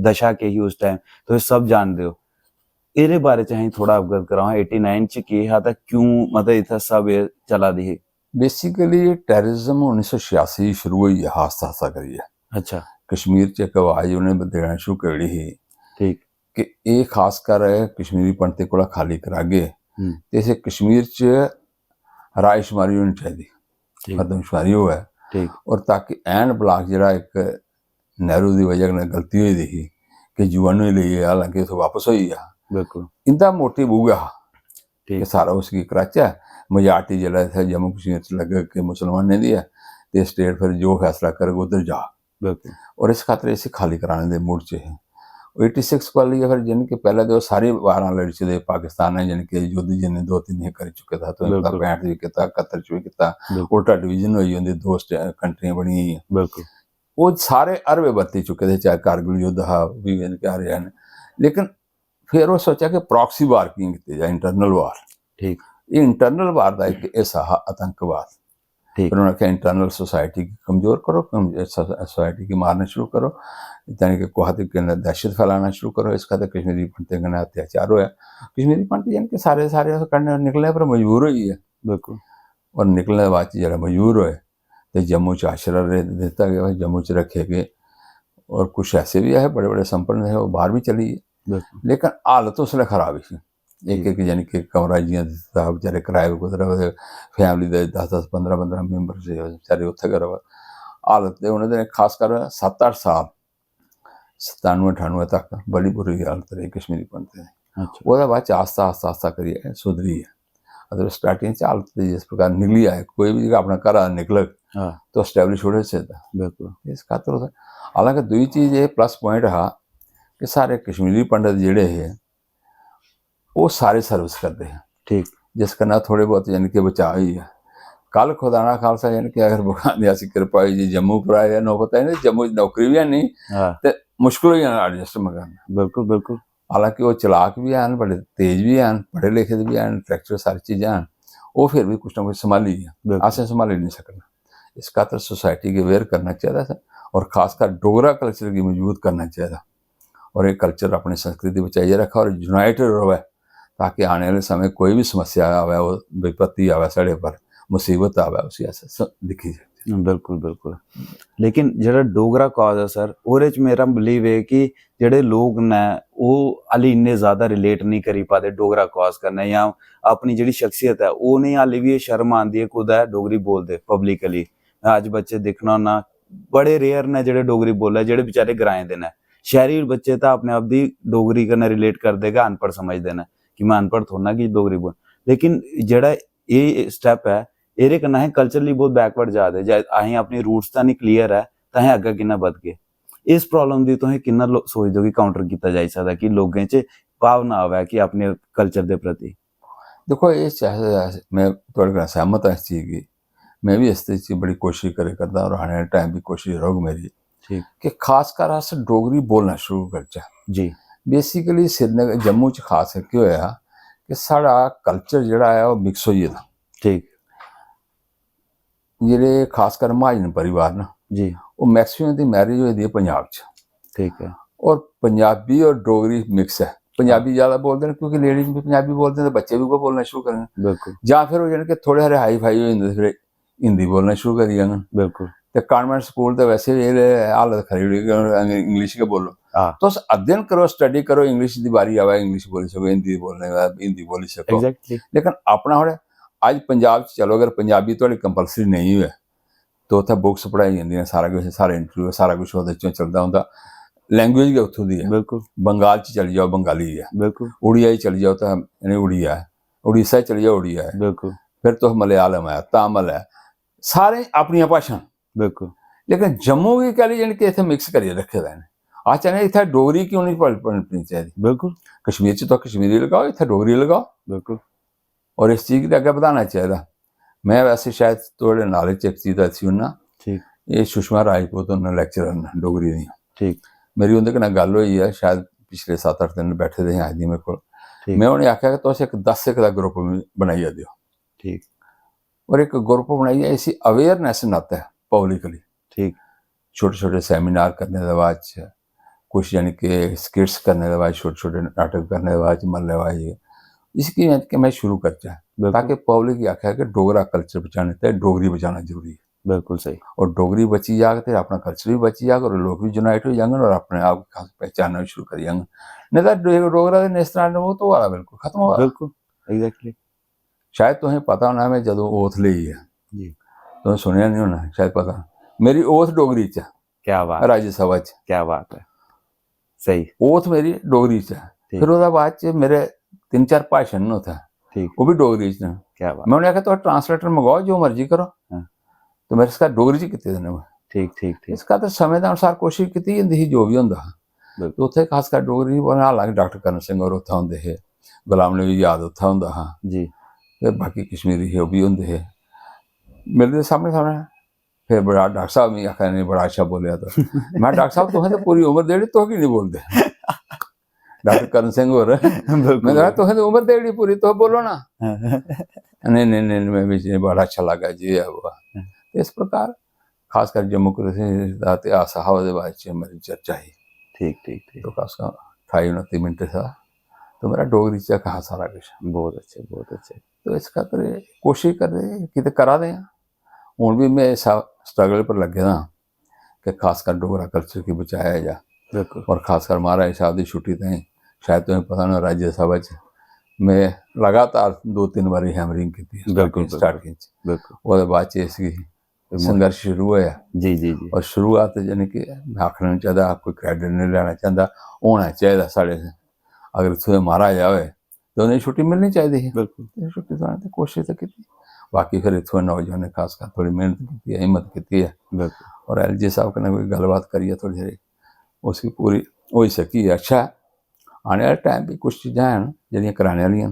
दशा के ही उस टाइम तुसें सब जानदे हो। एह्दे बारे च असें थोड़ा अवगत कराओ 89 च केह् हा ते क्यों मतलब इत्थै सब एह् चला दी ही। बेसिकली टेररिज्म 1986 शुरू हुई है आस्ता आस्ता करियै। अच्छा, कश्मीर च इक आवाज उ'नें देना शुरू करी ही ठीक, कि एह् खासकर कश्मीरी पंडितें कोला खाली करागे ते इस कश्मीर च रायशुमारी होनी चाहिदी, ठीक, मर्दमशुमारी होऐ, ठीक, और ताकि ऐन ब्लाक जेह्ड़ा इक नेहरू दी वजह कन्नै गलती होई दी ही कि जुआनू लेइयै हालांकि उत्थै वापस होई गेआ, बिल्कुल, इंदा मोटिव उ'ऐ हा कि ठीक, सारा उसगी कराचै, मेजारटी जेल्लै इत्थै जम्मू कश्मीर च लग्गे कि मुसलमानें दी है ते स्टेट फिर जो फैसला करग उद्धर जा, बिल्कुल, और इस खातर इसी खाली कराने दे मूड च हे। 86 वाली फिर यानी कि पहले तो सारी वारां लड़ी चुके पाकिस्तान ने, यानी कि युद्ध जिन्ने 2-3 ही करी चुके था, तो बिल्कुल, 65 भी कीता, 71 च भी कीता, बिल्कुल, उल्टा डिवीजन होई उंदी, 2 कंट्रियां बनी गेइयां, बिल्कुल, वो सारे अरबे बरती चुके थे, चाहे कारगिल युद्ध हा भी यानी कि हरियाणा ने। लेकिन फिर वो सोचा कि प्रॉक्सी वार कि'यां कीती जाए, इंटरनल वार। ठीक, ये इंटरनल वार का एक हिस्सा हा आतंकवाद। ठीक, फिर उन्होंने कहा इंटरनल सोसाइटी की कमजोर करो, सोसाइटी की मारना शुरू करो, यानी कि कुछ के अंदर दहशत फैलाना शुरू करो। इस खातर कश्मीरी पंडितें कन्नै अत्याचार होया। कश्मीरी पंडित यानी कि सारे सारे करने निकलने पर मजबूर होई गे, बिल्कुल, और निकलने के बाद जेल्लै मजबूर होए तो जम्मू च आश्रय दिता गया, जम्मू च रखे गए, और कुछ ऐसे भी है बड़े बड़े संपन्न थे वो बाहर भी चली गए। बिल्कुल, लेकिन हालत उसलै खराब ही, एक यानी कि कमरा जियां दिता बेचारे किराए पर कुतरे, फैमिली के 10-10 15-15 मैंबर से बेचारे उत्थे गै रवा। हालत ते उ'नें खासकर 7-8 साल 97-98 तक बड़ी बुरी हालत रही कश्मीरी पंडितें दी। अच्छा, ओह्दे बाद च आस्ता आस्ता आस्ता करियै सुधरी है। अगर स्टार्टिंग च हालत जिस प्रकार निकली आए, कोई भी अपना घर निकलग हाँ, तो स्टैबलिश हो सकदा। बिल्कुल, इस खातर हालांकि दूई चीज़ ये प्लस पॉइंट हा कि सारे कश्मीरी पंडित जेह्ड़े हे वो सारे सर्विस करते हैं, ठीक, जिस कन्नै थोड़े बहुत यानी कि बचाव ही है। कल खुदा ना खालसा यानी कि अगर भगवान दी ऐसी कृपा होई जी जम्मू पर आए नौबत आई, जम्मू नौकरी भी है नहीं हाँ, ते मुश्किल हो जाना एडजस्टमेंट करना। बिल्कुल, बिल्कुल, हालांकि वो चलाक भी हैं, बड़े तेज भी हैं, पढ़े लिखे भी हैं, इंटलैक्चुअल सारी चीज़ें हैं, वो फिर भी कुछ ना कुछ संभाली है, बिल्कुल, असें संभाली नहीं सकना। इस खातर सोसाइटी के अवेयर करना चाहिए था, और खासकर डोगरा कल्चर की मजबूत करना चाहिए, और ये कल्चर अपनी संस्कृति बचाइए रखा और यूनाइटेड रहे, ताकि आने वाले समय कोई भी समस्या आवे, वो विपत्ति आवे साढ़े पर, मुसीबत आवे उसी ऐसे दिखी जाए। बिल्कुल बिल्कुल। लेकिन ਜਿਹੜਾ ਡੋਗਰਾ ਕਾਜ਼ ਹੈ ਸਰ ਉਹਦੇ ਚ ਮੇਰਾ ਬਲੀਵ ਹੈ ਕਿ ਜਿਹੜੇ ਲੋਕ ਨੇ ਉਹ ਹਾਲੇ ਇੰਨੇ ਜ਼ਿਆਦਾ ਰਿਲੇਟ ਨਹੀਂ ਕਰੀ ਪਾਦੇ ਡੋਗਰਾ ਕਾਜ਼ ਕਰਨਾ ਜਾਂ ਆਪਣੀ ਜਿਹੜੀ ਸ਼ਖਸੀਅਤ ਹੈ ਉਹ ਨਹੀਂ ਹਾਲੇ ਵੀ ਇਹ ਸ਼ਰਮ ਆਉਂਦੀ ਹੈ ਖੁਦ ਹੈ ਡੋਗਰੀ ਬੋਲਦੇ ਪਬਲਿਕਲੀ। ਅੱਜ ਬੱਚੇ ਦੇਖਣਾ ਨਾ ਬੜੇ ਰੇਅਰ ਨੇ ਜਿਹੜੇ ਡੋਗਰੀ ਬੋਲੇ ਜਿਹੜੇ ਵਿਚਾਰੇ ਗਰਾਏ ਦੇ ਨੇ। ਸ਼ਹਿਰੀ ਬੱਚੇ ਤਾਂ ਆਪਣੇ ਆਪ ਦੀ ਡੋਗਰੀ ਕਰਨਾ ਰਿਲੇਟ ਕਰ ਦੇਗਾ ਅਨਪੜ੍ਹ ਸਮਝਦੇ ਨੇ ਕਿ ਮੈਂ ਅਨਪੜ੍ਹ ਥੋੜਾ ਕਿ ਡੋਗਰੀ ਬੋਲ। ਲੇਕਿਨ ਜਿਹੜਾ ਇਹ ਸਟੈਪ ਹੈ ਇਹਦੇ ਕन्नै असें कल्चरली बहुत बैकवर्ड जा दे जे असें अपनी रूट्स तां नहीं क्लीयर है तां असें अग्गें कि'यां बध गए। इस प्रॉब्लम दी तुसें कि'यां सोचदे हो कि काउंटर कीता जाई सकदा कि लोगें च भावना आवे कि अपने कल्चर दे प्रति। देखो ये चाहे मैं थोड़े नाल सहमत हां इस चीज़ की, मैं भी इस चीज़ बड़ी कोशिश करे करदा और आने वाले टाइम भी कोशिश रहोग मेरी ठीक कि खासकर अस डोगरी बोलना शुरू करचै। जी बेसिकली श्रीनगर जम्मू च खास केह् होया कि साढ़ा कल्चर जेह्ड़ा है ओह् मिक्स होई गेदा। ठीक जेह्ड़े खासकर महाजन परिवार ना जी वो मैक्सिमम दी मैरिज होई दी है पंजाब च ठीक है और पंजाबी और डोगरी मिक्स है। पंजाबी ज़्यादा बोलते हैं क्योंकि लेडीज भी पंजाबी बोलते हैं तो बच्चे भी वो बोलना शुरू करेंगे, बिल्कुल जां फिर वो जाने कि थोड़े हारे हाई फाई हो जाते फिर हिंदी बोलना शुरू करी जाङन। बिल्कुल ते कॉन्वेंट स्कूल तो वैसे भी ये हालत खरी होई इंग्लिश के बोलो हाँ तुस अध्ययन करो स्टडी करो इंग्लिश दी बारी आवे इंग्लिश बोली सको हिंदी बोलने का हिंदी बोली सको एग्जैक्टली लेकिन अपना हो अज पंजाब च चलो अगर पंजाबी थोड़ी कंपलसरी नहीं हुए तो उत्थे बुक्स पढ़ाई जांदियां सारा कुछ सारे इंटरव्यू सारा कुछ ओहदे चों चलदा हुंदा। लैंग्वेज गै उत्थों दी है बिल्कुल बंगाल च चली जाओ बंगाली है, बिल्कुल उड़िया च चली जाओ तो यानी उड़िया है, उड़ीसा च चली जाओ उड़िया है, बिल्कुल फिर तुस मलयालम है तामिल है सारे अपनियां भाशां। बिल्कुल लेकिन जम्मू की कह ली जानी कि इत्थे मिक्स करियै रखे दा इन्हें अस चाहने इत्थे डोगरी क्यों नहीं पढ़नी चाहिदी। बिल्कुल कश्मीर च तो कश्मीरी लगाओ इत्थे डोगरी लगाओ बिल्कुल और इस चीज़ गी अग्गें बधाना चाहिए। मैं वैसे शायद थोड़े नॉलेज च एक चीज़ दस्सी ओड़ना ठीक ये सुषमा राजपूत उन्होंने लेक्चरर न डोगरी दी ठीक मेरी उंदे कन्नै गल होई है शायद पिछले 7-8 दिन बैठे दे अज दी मेरे को ठीक मैं उन्हें आख्या कि तुस एक 10 का ग्रुप बनाइयै दिओ ठीक और एक ग्रुप बनाइयै इसी अवेयरनेस नाते पब्लिकली ठीक छोटे छोटे सैमीनार करने के बाद कुछ यानी कि स्किट्स करने के बाद छोटे छोटे नाटक करने के बाद मल्लेबाजी इसकी कि मैं शुरू करचा ताकि पब्लिक आख्या कि डोगरा कल्चर बचाने ते डोगरी बचाना जरूरी है। बिल्कुल सही और डोगरी बची जाग तो अपना कल्चर भी बची जाग और लोग भी यूनाइट हो जाएंगे और अपने आप खास पहचानना भी शुरू कर जाएंगे। नहीं तो डोगरा इस तरह वो तो वाला बिल्कुल खत्म हो बिल्कुल एग्जैक्टली। शायद तुम्हें पता होना मैं जदों ओथ ली है जी तुम सुनिया नहीं होना शायद पता मेरी ओथ डोगरी च क्या बात राज्यसभा च क्या बात है सही ओथ मेरी डोगरी च फिर उसके बाद मेरे 3-4 भाषण न उत्थे ठीक वो भी डोगरी च न। क्या बात मैं उन्हें आख्या तुम ट्रांसलेटर मंगाओ जो मर्जी करो हाँ। तो मेरे इसका डोगरी च कीते देने ठीक ठीक ठीक इसका तो समय के अनुसार कोशिश की जाती ही जो भी होंदा बिल्कुल उत्थे खासकर डोगरी बोलना हालांकि डॉक्टर करण सिंह और उत्थे होंदे हे गुलाम नबी आज़ाद उत्थे होंदा हा जी ते बाकी कश्मीरी हे ओह भी होंदे हे मिलदे सामने सामने फिर बड़ा डॉक्टर साहब मिगी आखा नहीं बड़ा अच्छा बोलिया तो मैं डॉक्टर साहब तुसें तो पूरी उम्र देड़ी तुस की नहीं बोलदे डॉक्टर करण सिंह होर मैं कहा तुसें तो उम्र देड़ी पूरी तुस बोलो ना नहीं नहीं नहीं मैं भी बड़ा अच्छा लगा जी है वो इस प्रकार खासकर जम्मू कश्मीर का इतिहास हा ओहदे बारे च मेरी चर्चा ही ठीक ठीक ठीक तो खासकर 28-29 मिनट था तो मेरा डोगरी च कहा सारा कुछ बहुत अच्छे बहुत अच्छे। तो इस खातर कोशिश कर रहे कि करा दे हूँ भी मैं इस स्ट्रगल पर लगे दा कि खासकर डोगरा कल्चर की बचाया जा बिल्कुल और खासकर महाराज साहब की छुट्टी ताईं शायद तुम्हें पता ना राज्यसभा च मैं लगातार 2-3 बारी हैमरिंग की बिल्कुल स्टार्टिंग बिल्कुल वो बाद च इसकी संघर्ष शुरू होया जी जी जी और शुरुआत यानी कि आखना नहीं चाहता कोई क्रेडिट नहीं लेना चाहता होना चाहिए साढ़े अगर इतने महाराज आए तो उन्हें छुट्टी मिलनी चाहिए बिल्कुल छुट्टी तो कोशिश तो की बाकी फिर इतों नौजवान ने खासकर थोड़ी मेहनत की है हिम्मत की है बिल्कुल और LG साहब कन्नै कोई गलबात करिए थोड़ी देर उसकी पूरी हो सकी है। अच्छा है आने वाले टाइम भी कुछ चीज़ां हैं जिहड़ियां कराने वालियां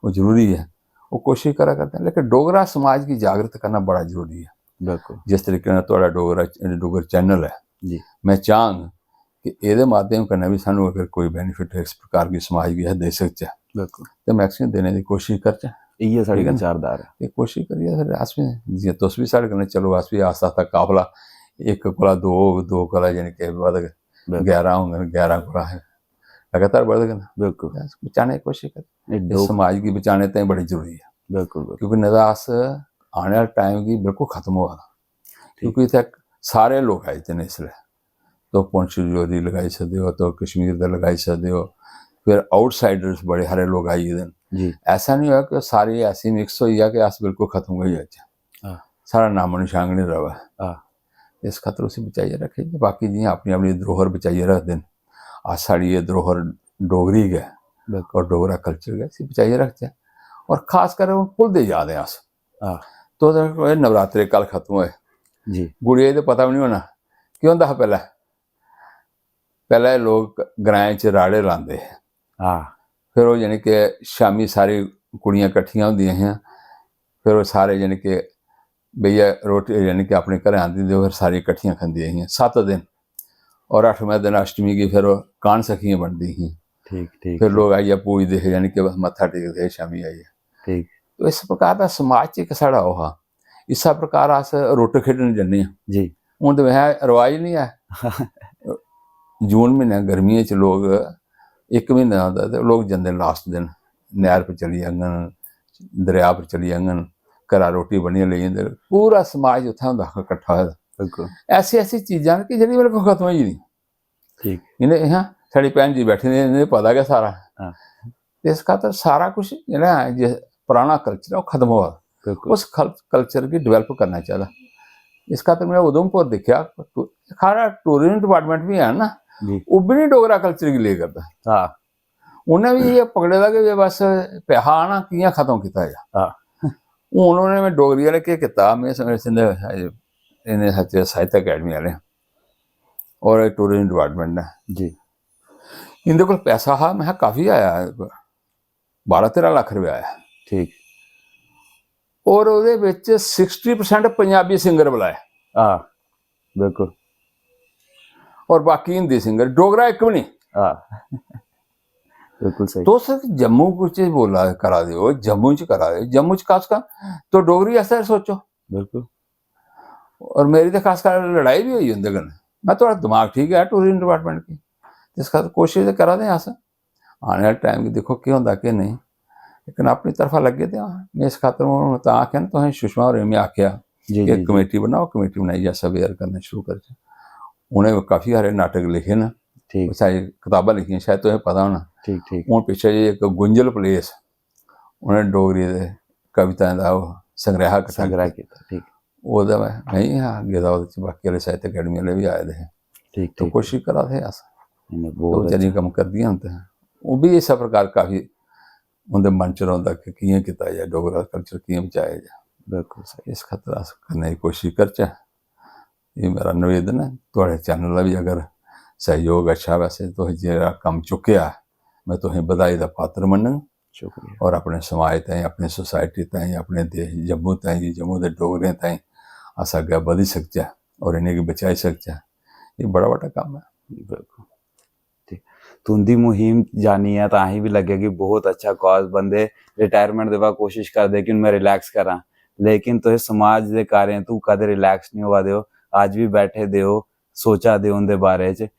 वो जरूरी है वो कोशिश करा करते हैं लेकिन डोगरा समाज की जागृत करना बड़ा जरूरी है। बिल्कुल जिस तरीके नाल तुहाडा डोगरा चैनल है जी मैं चाहंग कि ये माध्यम कन्नै भी सानू अगर कोई बेनीफिट इस प्रकार की समाज भी है दे सकचे बिल्कुल तो मैक्सिमम देने की कोशिश करचे इ'यै साढ़ी विचारधारा ये कोशिश करिए फिर अस भी जियां तुस भी साढ़े कन्नै चलो अस भी आस्ता आस्ता काफला 1 कोला 2 2 कोला यानी कि बधग 11 होंगे 11 कोला लगातार बढ़ग बिल्कुल बचाने की कोशिश कर समाज की बचाने ताईं बड़ी जरूरी है बिल्कुल क्योंकि नहीं तो अस आने वाला टाइम की बिल्कुल खत्म हुआ क्योंकि इतने सारे लोग आए थे इसलिए तो पुंछ जोरी लगाई सकते हो तो कश्मीर का लगाई सकते हो फिर आउटसाइडर्स बड़े सारे लोग आई थे जी ऐसा नहीं हुआ कि सारी ऐसी मिक्स हुई है कि अस बिल्कुल खत्म हो जाए हाँ सारा नामो निशान नहीं रहा हाँ इस खतर उसे बचाइए रखे बाकी जी अपनी अपनी धरोहर बचाइए रखते हैं आज साड़ी ये धरोहर डोगरी गै बिल्कुल और डोगरा कल्चर गै इसी बचाइए रखते हैं और खास कर भुलते जा रहे हैं अस हाँ तो नवरात्रे कल खत्म हुए जी गुड़िया तो पता भी नहीं होना क्यों होंदा हा पहले लोग ग्राएं च राड़े लांदे हाँ फिर वो यानी कि शामी सारी कुड़ियां कट्ठियां होंदियां हियां फिर वो सारे यानी कि भैया रोटी यानी कि अपने घर आंदी ते फिर सारी कट्ठियां खंदियां हियां 7 दिन और 8वें दिन अष्टमी की फिर वो कान सखियां बनदी ही ठीक ठीक फिर लोग आइए पूजते हे यानी कि मत्था टेकदे हे शामी आइए ठीक तो इस प्रकार का समाज च इक साढ़ा ओह हा इस प्रकार अस रुट्ट खेढन जन्ने आं जी हून ते वैसे रवाज नहीं है जून महीने गर्मियें च लोग इक म्हीना होंदा ते लोग जंदे लास्ट दिन नैह्र पर चली जाङन दरिया पर चली जाङन घरा रोटी बनियै लेई जंदे पूरा समाज उत्थें होंदा हा कट्ठा होए दा बिल्कुल ऐसी ऐसी चीज़ां न कि जेह्ड़ी बिल्कुल खत्म होई गेदी ठीक इन्हें हाँ साढ़ी भैन जी बैठी दी इन्हें पता गै सारा हाँ इस खातर सारा कुछ जेह्ड़ा है पुराना कल्चर है वो खत्म होआ बिल्कुल उस कल्चर गी डेवलप करना चाहिदा इस खातर मैं उधमपुर दिक्खेआ सारा टूरिज्म डिपार्टमेंट भी है ना जी ओह् बी नहीं डोगरा कल्चर गी ले करदा हाँ उन्हें भी ये पकड़े दा कि बस पैहा आना कि'यां खत्म कीता जा हाँ हून उ'नें डोगरी आह्ले केह् कीता में समझदा इन्हें सच्चे साहित्य अकैडमी आह्ले और टूरिज्म डिपार्टमेंट ने जी इंदे कोल पैसा हा मैं काफ़ी आया 12-13 लाख रुपया आया ठीक और ਉਹਦੇ ਵਿੱਚ 60% ਪੰਜਾਬੀ ਸਿੰਗਰ ਬੁਲਾਏ हाँ बिल्कुल और बाकी हिंदी सिंगर डोगरा एक भी नहीं हाँ बिल्कुल सही तो सर जम्मू कुछ बोला करा दो जम्मू च करा दो जम्मू च खास कर तो डोगरी ऐसा सोचो बिल्कुल और मेरी तो खास कर लड़ाई भी हुई उंदे कन्नै मैं थोड़ा दिमाग ठीक है टूरिज्म डिपार्टमेंट की इस खातर कोशिश तो करा दे अस आने वाले टाइम की देखो केह् होंदा केह् नेईं लेकिन अपनी तरफा लग्गे ते में इस खातर हून तां आखेआ ना तुसें सुषमा होरें में आखेआ जी कि जी कमेटी बनाओ कमेटी बनाइयै अस अवेयर करना शुरू करचै उ'नें काफ़ी सारे नाटक लिखे न ठीक सारी कताबां लिखियां शायद तुसें पता होना ठीक ठीक हून पिच्छे जी इक गुंजल प्लेस उ'नें डोगरी दे कविताएं दा ओह् संग्रह किट्ठा संग्रह कीता किया ठीक ओह्दा मैं ही हा गेदा ओह्दे च बाकी आह्ले साहित्य अकैडमी आह्ले बी आए दे हे ठीक तो ठीक कोशिश करा दे अस नहीं तो बहुत बचारियां अच्छा कम्म करदियां न ते ओह् बी इस प्रकार काफ़ी उं'दे मन च रौंह्दा कि कि'यां कीता जाए डोगरा कल्चर कि'यां बचाया जाए बिल्कुल सही इस खातर अस करने दी कोशिश करचै एह् मेरा निवेदन है थुआढ़े चैनल दा बी अगर सहयोग अच्छा वैसे तुसें जेह्ड़ा कम्म चुक्केआ मैं तुसें बधाई दा पात्र मन्नङ शुक्रिया और अपने समाज ताईं अपनी सोसाइटी ताईं अपने देश जम्मू ताईं जम्मू दे डोगरें ताईं अस अग्गें बधी सकचै और इ'नेंगी बचाई सकचै एह् बड़ा बड्डा कम्म है बिल्कुल ठीक तुंदी मुहिम जानी है तो अहीं भी लगे कि बहुत अच्छा कॉज बंदे रिटायरमेंट दे बाद कोशिश करदे कि मैं रिलैक्स करा लेकिन तुस समाज दे कारण तू कदे रिलैक्स नहीं होआ दे आज भी बैठे दे सोचा दे उनके बारे च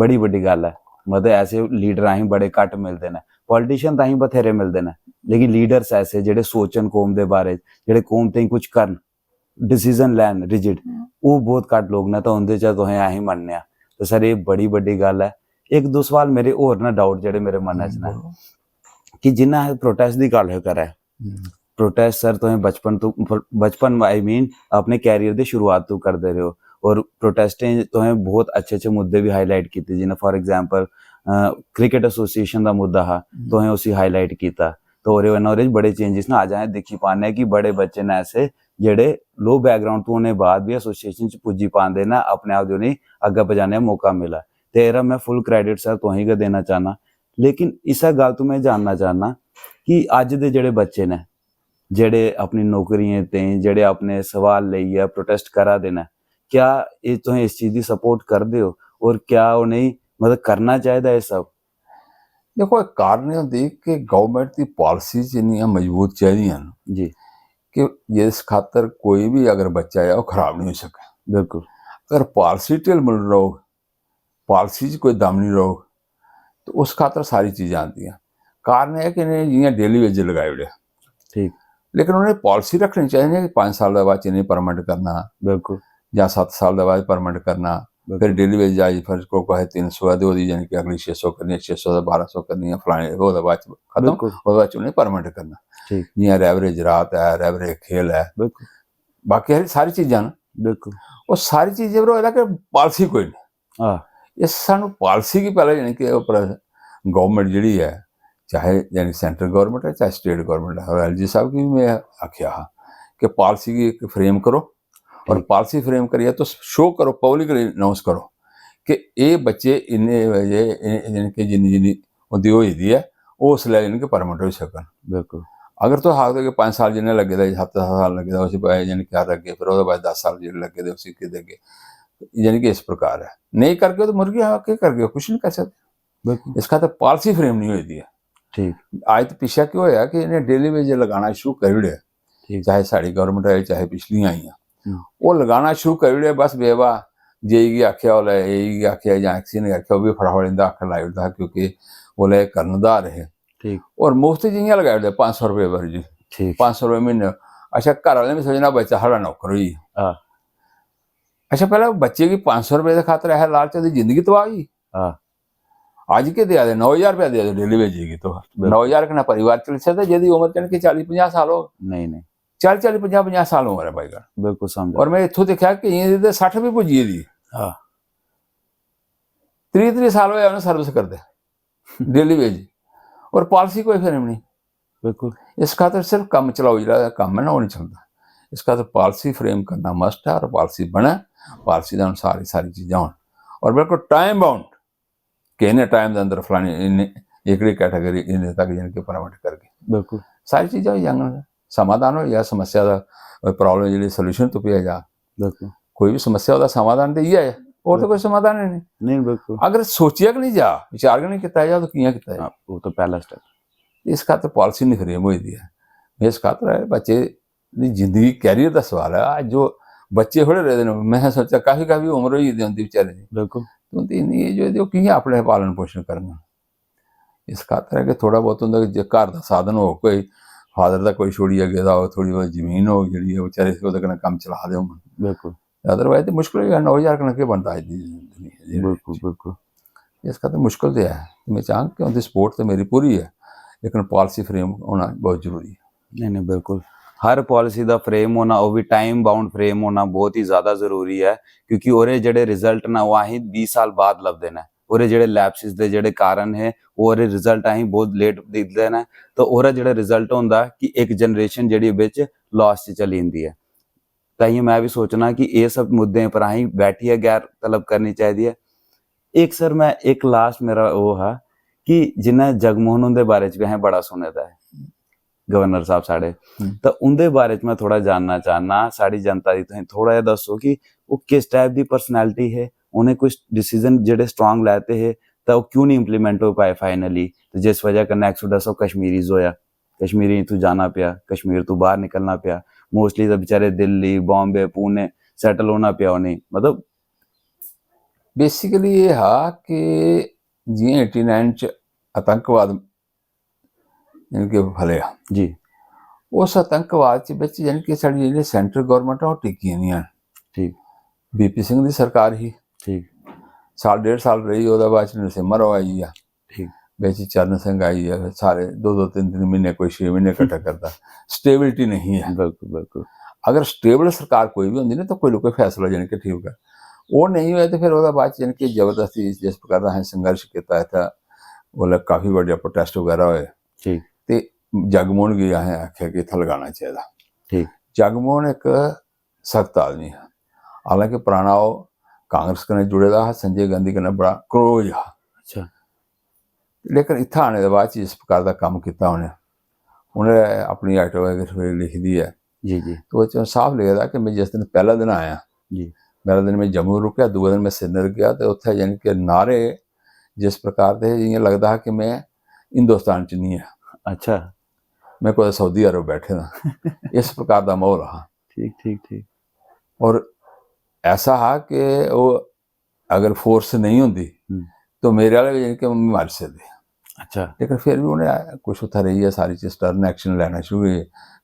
बड़ी बड़ी गल है मतलब ऐसे लीडर अहीं बड़े घट मिलते हैं पॉलिटिशियन तो अहीं बथेरे मिलते हैं लेकिन लीडर्स ऐसे जेडे सोचन कौम के बारे जेडे कौम ताईं कुछ करन डिसीजन लैन रिजिड वो बहुत घट लोग ने तो उनके च तुसें अहीं मन्नने तो सर ये बड़ी बड़ी गल है एक दो सवाल मेरे होर ना डाउट जेडे मेरे मन च ने कि जिन्ना प्रोटेस्ट की गल करै प्रोटेस्ट सर तुसें बचपन आई मीन अपने कैरियर की शुरुआत तो करते रहे हो और प्रोटेस्टें तुसें बहुत अच्छे अच्छे मुद्दे भी हाईलाइट किए जिन्हें फॉर एग्जाम्पल क्रिकेट एसोसिएशन का मुद्दा हा तुसें उसी हाईलाइट किया तो ओह्दे बड़े चेंजिस ना आज अस दिक्खी पाने कि बड़े बच्चे ने ऐसे जेडे लो बैकग्राउंड तो होने बाद भी एसोसिएशन च पुज्जी पाते ना अपने आप उन्हें अग्गे पजाने का मौका मिला तो एह्दा मैं फुल क्रेडिट सर तुसें गै देना चाहना लेकिन इस गल तो मैं जानना चाहना कि अज दे जेडे बच्चे ने जेडे अपनी नौकरियें ते जेडे अपने सवाल लेइयै प्रोटेस्ट करा दे न क्या ये तुम इस चीज़ की सपोर्ट करते हो और क्या उन्हें मतलब करना चाहिए ये सब देखो एक कारण एह् होंदी कि गौरमेंट की पॉलिसीज इन्नियां मजबूत चाहिदियां न जी कि जिस खातर कोई भी अगर बच्चा है वो खराब नहीं हो सके बिल्कुल अगर पॉलिसी ढिलमुल रहोग पॉलिसी च कोई दम नहीं रहोग तो उस खातर सारी चीज़ां आंदियां कारण है कि इन्हें जियां डेली वेज लगाई ओड़े ठीक लेकिन उन्हें पॉलिसी रखनी चाहिए कि 5 साल के बाद इन्हें परमानेंट करना बिल्कुल या 7 साल के बाद परमानेंट करना, फिर डेली वेज जाए, फिर को कहे 300 है तो यानी कि अगली 600 करनी है, 600 1200 करनी है, फलाने वो बाद खत्म, बिल्कुल वो बाद उन्हें परमानेंट करना। ठीक जियां रेवरेज रात है, रेवरेज खेल है, बिल्कुल बाकी सारी चीज़ां ना बिल्कुल वो सारी चीज़ें बरो ਇਹਦਾ कि पॉलिसी कोई नहीं। हाँ ये सानू पॉलिसी की पहले यानी कि गवर्नमेंट जी है, चाहे यानी सेंट्रल गवर्नमेंट है चाहे स्टेट गवर्नमेंट है, और LG साहब की भी मैं आख्या हा कि पॉलिसी की एक फ्रेम करो, और ठीक पॉलिसी फ्रेम करिए तो शो करो, पब्लिकली अनाउंस करो कि ये बच्चे इन्ने वजे यानी कि जिन्नी जिन्नी उंदी होई दी है वो उसलै यानी कि परमानेंट हो सकन। बिल्कुल अगर तो हाथ के 5 साल जिन्हें लगे दा 7 साल लगे दा उसी यानी क्या लगे, फिर वो बाद 10 साल जिन्हें लगे दे उसी के देगे, यानी कि इस प्रकार है। नहीं करके तो मुर्गी के करके कुछ नहीं कर सकते। बिल्कुल इसका तो पॉलिसी फ्रेम नहीं हुई दी है। ठीक आज तो पिछा क्यों होया कि इन्हें डेली वेज लगाना शुरू कर दिया, ठीक चाहे साड़ी गवर्नमेंट आई चाहे पिछली आई हम्म, वो लगाना शुरू कर दिया। बस बेवा जेई आख्या वाला ए आख्या या किसी ने आख्या वो भी फटाफट इंदा आख लाई उठा, क्योंकि बोले करनदार है ठीक और मुफ्त जियां लगा दे 500 रुपये पर जी, ठीक 500 रुपये महीने। अच्छा घर वाले भी सोचना बच्चा साढ़ा नौकर हुई। हाँ अच्छा पहले बच्चे की 500 रुपये के खातर है लालच की जिंदगी तबाह हुई। हाँ आज के दिया दे 9,000 रुपया दिया डेली वेजेगी तो 9,000 का ना परिवार चल सकता, यदि उम्र चल के 40-50 साल हो, नहीं नहीं 40-50 साल उम्र है भाई का। बिल्कुल समझ और मैं इतों देखा कि ये 60 भी पुजी दी, हाँ 30 साल हो उन्हें सर्विस करते डेली वेज, और पॉलिसी कोई फिर नहीं। बिल्कुल इस खातर सिर्फ कम चलाओ जो कम है ना वो नहीं चलता। इस खातर पॉलिसी फ्रेम करना मस्ट है, और पॉलिसी बने, पॉलिसी के अनुसार ही सारी चीज़ें हो, और बिल्कुल टाइम बाउंड कि इन्हें टाइम के अंदर फलानी एकड़ी कैटेगरी इन्हें तक यानी कि परमानेंट करके बिल्कुल सारी चीज़ें हो जाएंगी, समाधान हो या समस्या का प्रॉब्लम जी सोल्यूशन तो पिया जा। बिल्कुल कोई भी समस्या का समाधान तो ये है, और तो कोई समाधान ही नहीं। नहीं बिल्कुल अगर सोचिया कि नहीं जा, विचार कि नहीं किया जा तो किया किया हाँ वो तो पहला स्टेप इस खातर पॉलिसी नहीं फ्रेम हुई दी है। इस खातर है बच्चे की जिंदगी कैरियर का सवाल है। आज जो बच्चे थोड़े रहते हैं, मैं सोचा काफ़ी काफ़ी उम्र हुई होती बेचारे की, बिल्कुल तो इन्नी एज जो कियां अपने पालन पोषण करना। इस खातर है कि थोड़ा बहुत होंगे जो घर का साधन हो, कोई फादर का कोई छोड़ी गेदा हो, थोड़ी बहुत जमीन हो जी बेचारे वो कम चला दे, बिल्कुल अदरवाइज तो मुश्किल है। 9,000 कना के बनता है जी। बिल्कुल बिल्कुल इस खातर मुश्किल तो है। मैं चाहूँ कि उनकी सपोर्ट तो मेरी पूरी है, लेकिन पॉलिसी फ्रेम होना बहुत जरूरी है। नहीं नहीं बिल्कुल हर पॉलिसी का फ्रेम होना वो भी टाइम बाउंड फ्रेम होना बहुत ही ज़्यादा जरूरी है, क्योंकि ओरे जेडे रिजल्ट ना वो अं 20 साल बाद लभदे ने, ओरे जेडे लैप्सिस दे जेडे कारण है वो ओरे रिजल्ट अं बहुत लेट दिखदे ने, तो ओरा जेड़ा रिजल्ट होंदा कि एक जनरेशन जेडी बिच लॉस च चली जंदी है। ताइयों मैं भी सोचना कि ये सब मुद्दे पर अं बैठिए गैर तलब करनी चाहिए। एक सर मैं एक लास्ट मेरा वो है कि जिन्हें जगमोहन उनके बारे च भी असें बड़ा सुने दा है, गवर्नर साहब साढ़े, तो उनके बारे च मैं थोड़ा जानना चाहना साड़ी जनता दी तुसीं थोड़ा जिहा दसो कि वो किस टाइप की पर्सनैलिटी है, उन्हें कुछ डिसीजन जेडे स्ट्रांग लैते है तो वो क्यों नहीं इंप्लीमेंट हो पाए फाइनली, तो जिस वजह कन्नै एक्सोडस ऑफ कश्मीरीज होया, कश्मीरी तू जाना पिया, कश्मीर तू बाहर निकलना पिया, मोस्टली तो बेचारे दिल्ली बॉम्बे पुणे सैटल होना पिया उन्हें। मतलब बेसिकली ये हा कि जियां 89 च आतंकवाद यानी कि फलिया जी उस आतंकवाद च बिच यानी कि साड़ी जेह्ड़ी सेंट्रल गवर्नमेंट वो टिकी नहीं है। ठीक बीपी सिंह की सरकार ही ठीक साल 1.5 साल रही, उसके बाद नरसिम्हा राव आई है, ठीक बिच चरण सिंह आई है, सारे 2-2 3-3 महीने कोई 6 महीने इकट्ठा करता। स्टेबिलिटी नहीं है। बिल्कुल बिल्कुल अगर स्टेबल सरकार कोई भी होंगी ना तो कोई ना कोई फैसला यानी कि ठीक है, वो नहीं हुआ तो फिर उसके बाद यानी कि जबरदस्ती जिस प्रकार का असें संघर्ष किया था उसलै काफ़ी बड़े प्रोटेस्ट वगैरह होए, ठीक तो जगमोहन गी असें आखेआ कि इत्थै लगाना चाहिए। ठीक जगमोहन एक सख्त आदमी है, हालांकि पुराना वो कांग्रेस कन्नै जुड़े दा हा, संजय गांधी कन्नै बड़ा क्लोज हा, अच्छा लेकिन इत्थै आने के बाद जिस प्रकार का काम किया उन्हें अपनी ऑटोबायोग्राफी लिखी दी है, जी जी तो वो साफ लिखे दा कि मैं जिस दिन पहला दिन आया, जी पहला दिन मैं जम्मू रुकया, दूसरे दिन मैं श्रीनगर गया, तो उत्थे यानी कि नारे जिस प्रकार के इयां लगता है कि मैं हिंदुस्तान च नहीं है, अच्छा मैं कोई सऊदी अरब बैठे दा, इस प्रकार का माहौल हा। ठीक ठीक ठीक और ऐसा हा कि वो अगर फोर्स नहीं होंदी तो मेरे वाले यानी कि मर सकते। अच्छा लेकिन फिर भी उन्हें कुछ उत्थे रही है सारी चीज स्टर्न एक्शन लेना शुरू हुए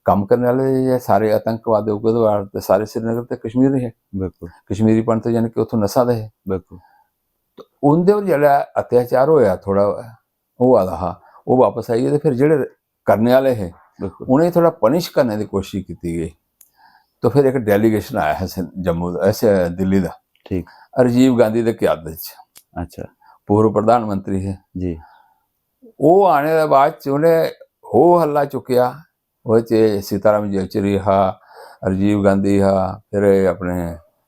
काम करने वाले ये सारे आतंकवादी उग्रवाद ते सारे श्रीनगर ते कश्मीर है बिल्कुल कश्मीरीपन तो यानी कि उथों नसा दे बिल्कुल तो उनके पर जेह्ड़ा अत्याचार होया थोड़ा होआ दा हा वो वापस आई ते फिर जेह्ड़े करने वाले है बिल्कुल उन्हें थोड़ा पनिश करने की कोशिश की गई तो फिर एक डेलीगेशन आया है जम्मू ऐसे दिल्ली का ठीक राजीव गांधी के क्यादत च अच्छा पूर्व प्रधानमंत्री है जी वो आने के बाद च उन्हें हो हल्ला चुकिया वो सीताराम येचुरी हा राजीव गांधी हा फिर अपने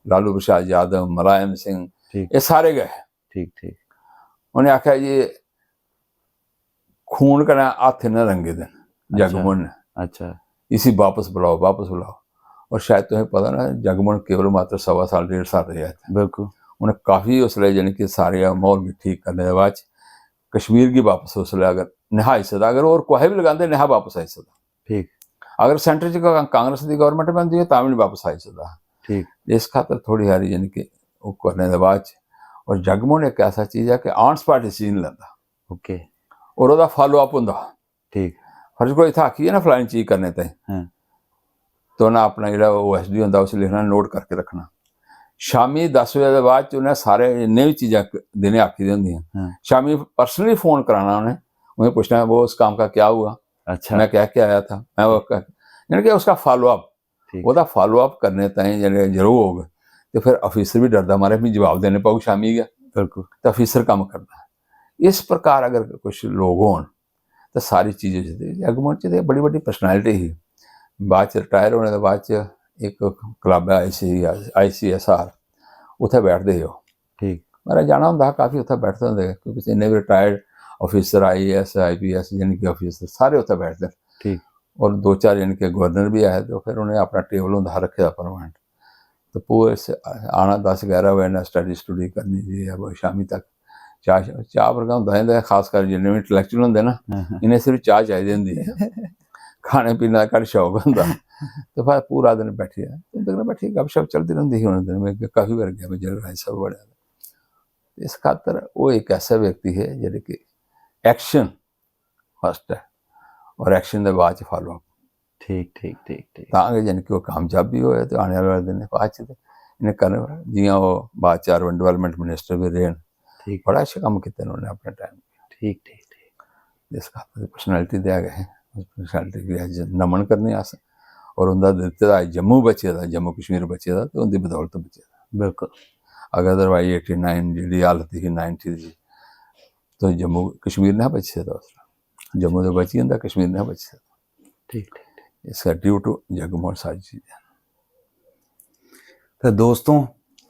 लालू प्रसाद यादव मुलायम सिंह ठीक ये सारे गए ठीक ठीक उन्हें आख्या जी खून कने हाथ न रंगे दिन जगमोहन ने अच्छा इसी वापस बुलाओ और शायद तुम्हें पता ना जगमोहन केवल मात्र 1.25 साल 1.5 साल रहा था बिल्कुल उन्हें काफ़ी उसले यानी कि सारे माहौल भी ठीक करने के बाद कश्मीर की वापस उसले अगर नेहा आई सकता अगर और कोई भी लगाते नेहा वापस आई सकता ठीक अगर सेंटर च कांग्रेस की गवर्नमेंट बनती है तां भी वापस आई सकता ठीक इस खातर थोड़ी हारी यानी कि वो करने के बाद और जगमोहन एक ऐसा चीज़ है कि ऑन स्पॉट डिसीजन लेंदा ओके और ਉਹਦਾ फॉलो अप होंदा ठीक फर्ज कोई था आखी है ना फलानी चीज़ करने ते हाँ तो ना अपना जो OSD होंदा उस लिखना नोट करके रखना शामी 10 बजे के बाद उन्हें सारे इन्ने भी चीज़ां दिने आखी दी होंदियां हाँ शामी पर्सनली फ़ोन कराना उन्हें पूछना वो उस काम का क्या हुआ अच्छा मैं कह के आया था मैं वो यानी कि उसका फॉलो अप ठीक ਉਹਦਾ फॉलो अप करने ताईं जेल्लै जरूर होग तो फिर ऑफिसर भी डरदा मारे भी जवाब देने पाऊ शामी गया बिल्कुल तो ऑफिसर काम करता इस प्रकार अगर कुछ लोग होन तो सारी चीज़ें जगमोहन च ते बड़ी बड़ी पर्सनैलिटी ही बाद च रिटायर होने के बाद च एक क्लब है ICSR उत्थे बैठते हो ठीक मेरा जाना होंदा काफ़ी उत्थे बैठते होंगे क्योंकि जिन्ने भी रिटायर्ड ऑफिसर IAS IPS यानी कि ऑफिसर सारे उत्थे बैठते हैं ठीक और 2-4 यानी कि गवर्नर भी आए तो फिर उन्हें अपना टेबल होंदा रखे परमानेंट तो पूरे आना 10-11 बजे ने स्टडी करनी जी है वो शामी तक चाह वर्गा होंदा खासकर जिन्ने भी इंटलैक्चुअल होंदे ना हाँ हाँ इन्हें सिर्फ चाह चाहिए होंदी है खाने पीने का घट शौक होंदा तो फिर पूरा दिन बैठी गपशप चलती रहिंदी उन्हें दिन में काफ़ी बार गया मैं जनरल राय साहब बड़े इस खातर वो एक ऐसा व्यक्ति है जेह्ड़े कि एक्शन फर्स्ट है और एक्शन के बाद फॉलो अप ठीक ठीक ठीक ठीक ताकि यानी कि वो कामयाब भी होए तो आने वाले दिन बाद च इन्हें करने जियां वो बाद च अर्बन डेवलपमेंट मिनिस्टर भी रहे ठीक बड़ा अच्छा कम किया उन्होंने अपने टाइम ठीक ठीक ठीक जिस खातर पर्सनैलिटी दिया गया है उस पर्सनैलिटी गी अज्ज नमन करने अस और उंदा दित्ते दा जम्मू बचे दा जम्मू कश्मीर बचे दा तो उंदी बदौलत बचे दा बिल्कुल अगर अदरवाइज 89 जी हालत ही 90 दी तो जम्मू कश्मीर ना बची सकदा उसलै जम्मू तो बची जंदा कश्मीर ना बची सकदा ठीक ठीक इसका ड्यू टू जगमोहन सारी चीज़ें तो दोस्तों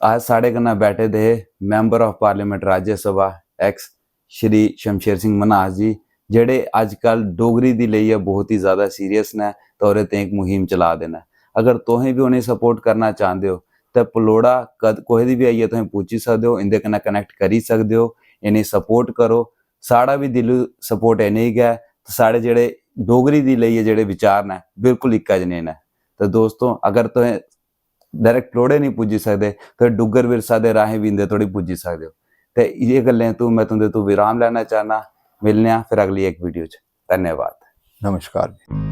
आज साढ़े कन्नै बैठे दे मैंबर ऑफ पार्लियामेंट राज्य सभा एक्स श्री शमशेर सिंह मन्हास जी जेड़े अजकल डोगरी दी लेइयै बहुत ही ज़्यादा सीरियस ने तो ओह्दे ते एक मुहिम चला दे न अगर तुसें भी उन्हें सपोर्ट करना चाहते हो तो पलोड़ा कोई दी भी आइयै तुसें पुज्जी सकदे हो इंदे कन्नै कनैक्ट करी सकदे हो इन्हें सपोर्ट करो साढ़ा भी दिल सपोर्ट इन्हें गै साढ़े जेड़े डोगरी दी लेइयै जेड़े विचार न बिल्कुल इक्कै जनेह् न तो दोस्तों अगर तुसें डायरेक्ट पलोड़े नहीं पुज्जी सकदे तो डुग्गर विरसा दे राहें भी इंदे धोड़ी पुज्जी सकदे हो ते ये गल्लें तू मैं तुंदे तू विराम लैना चाहना मिलने फिर अगली एक वीडियो च धन्यवाद नमस्कार जी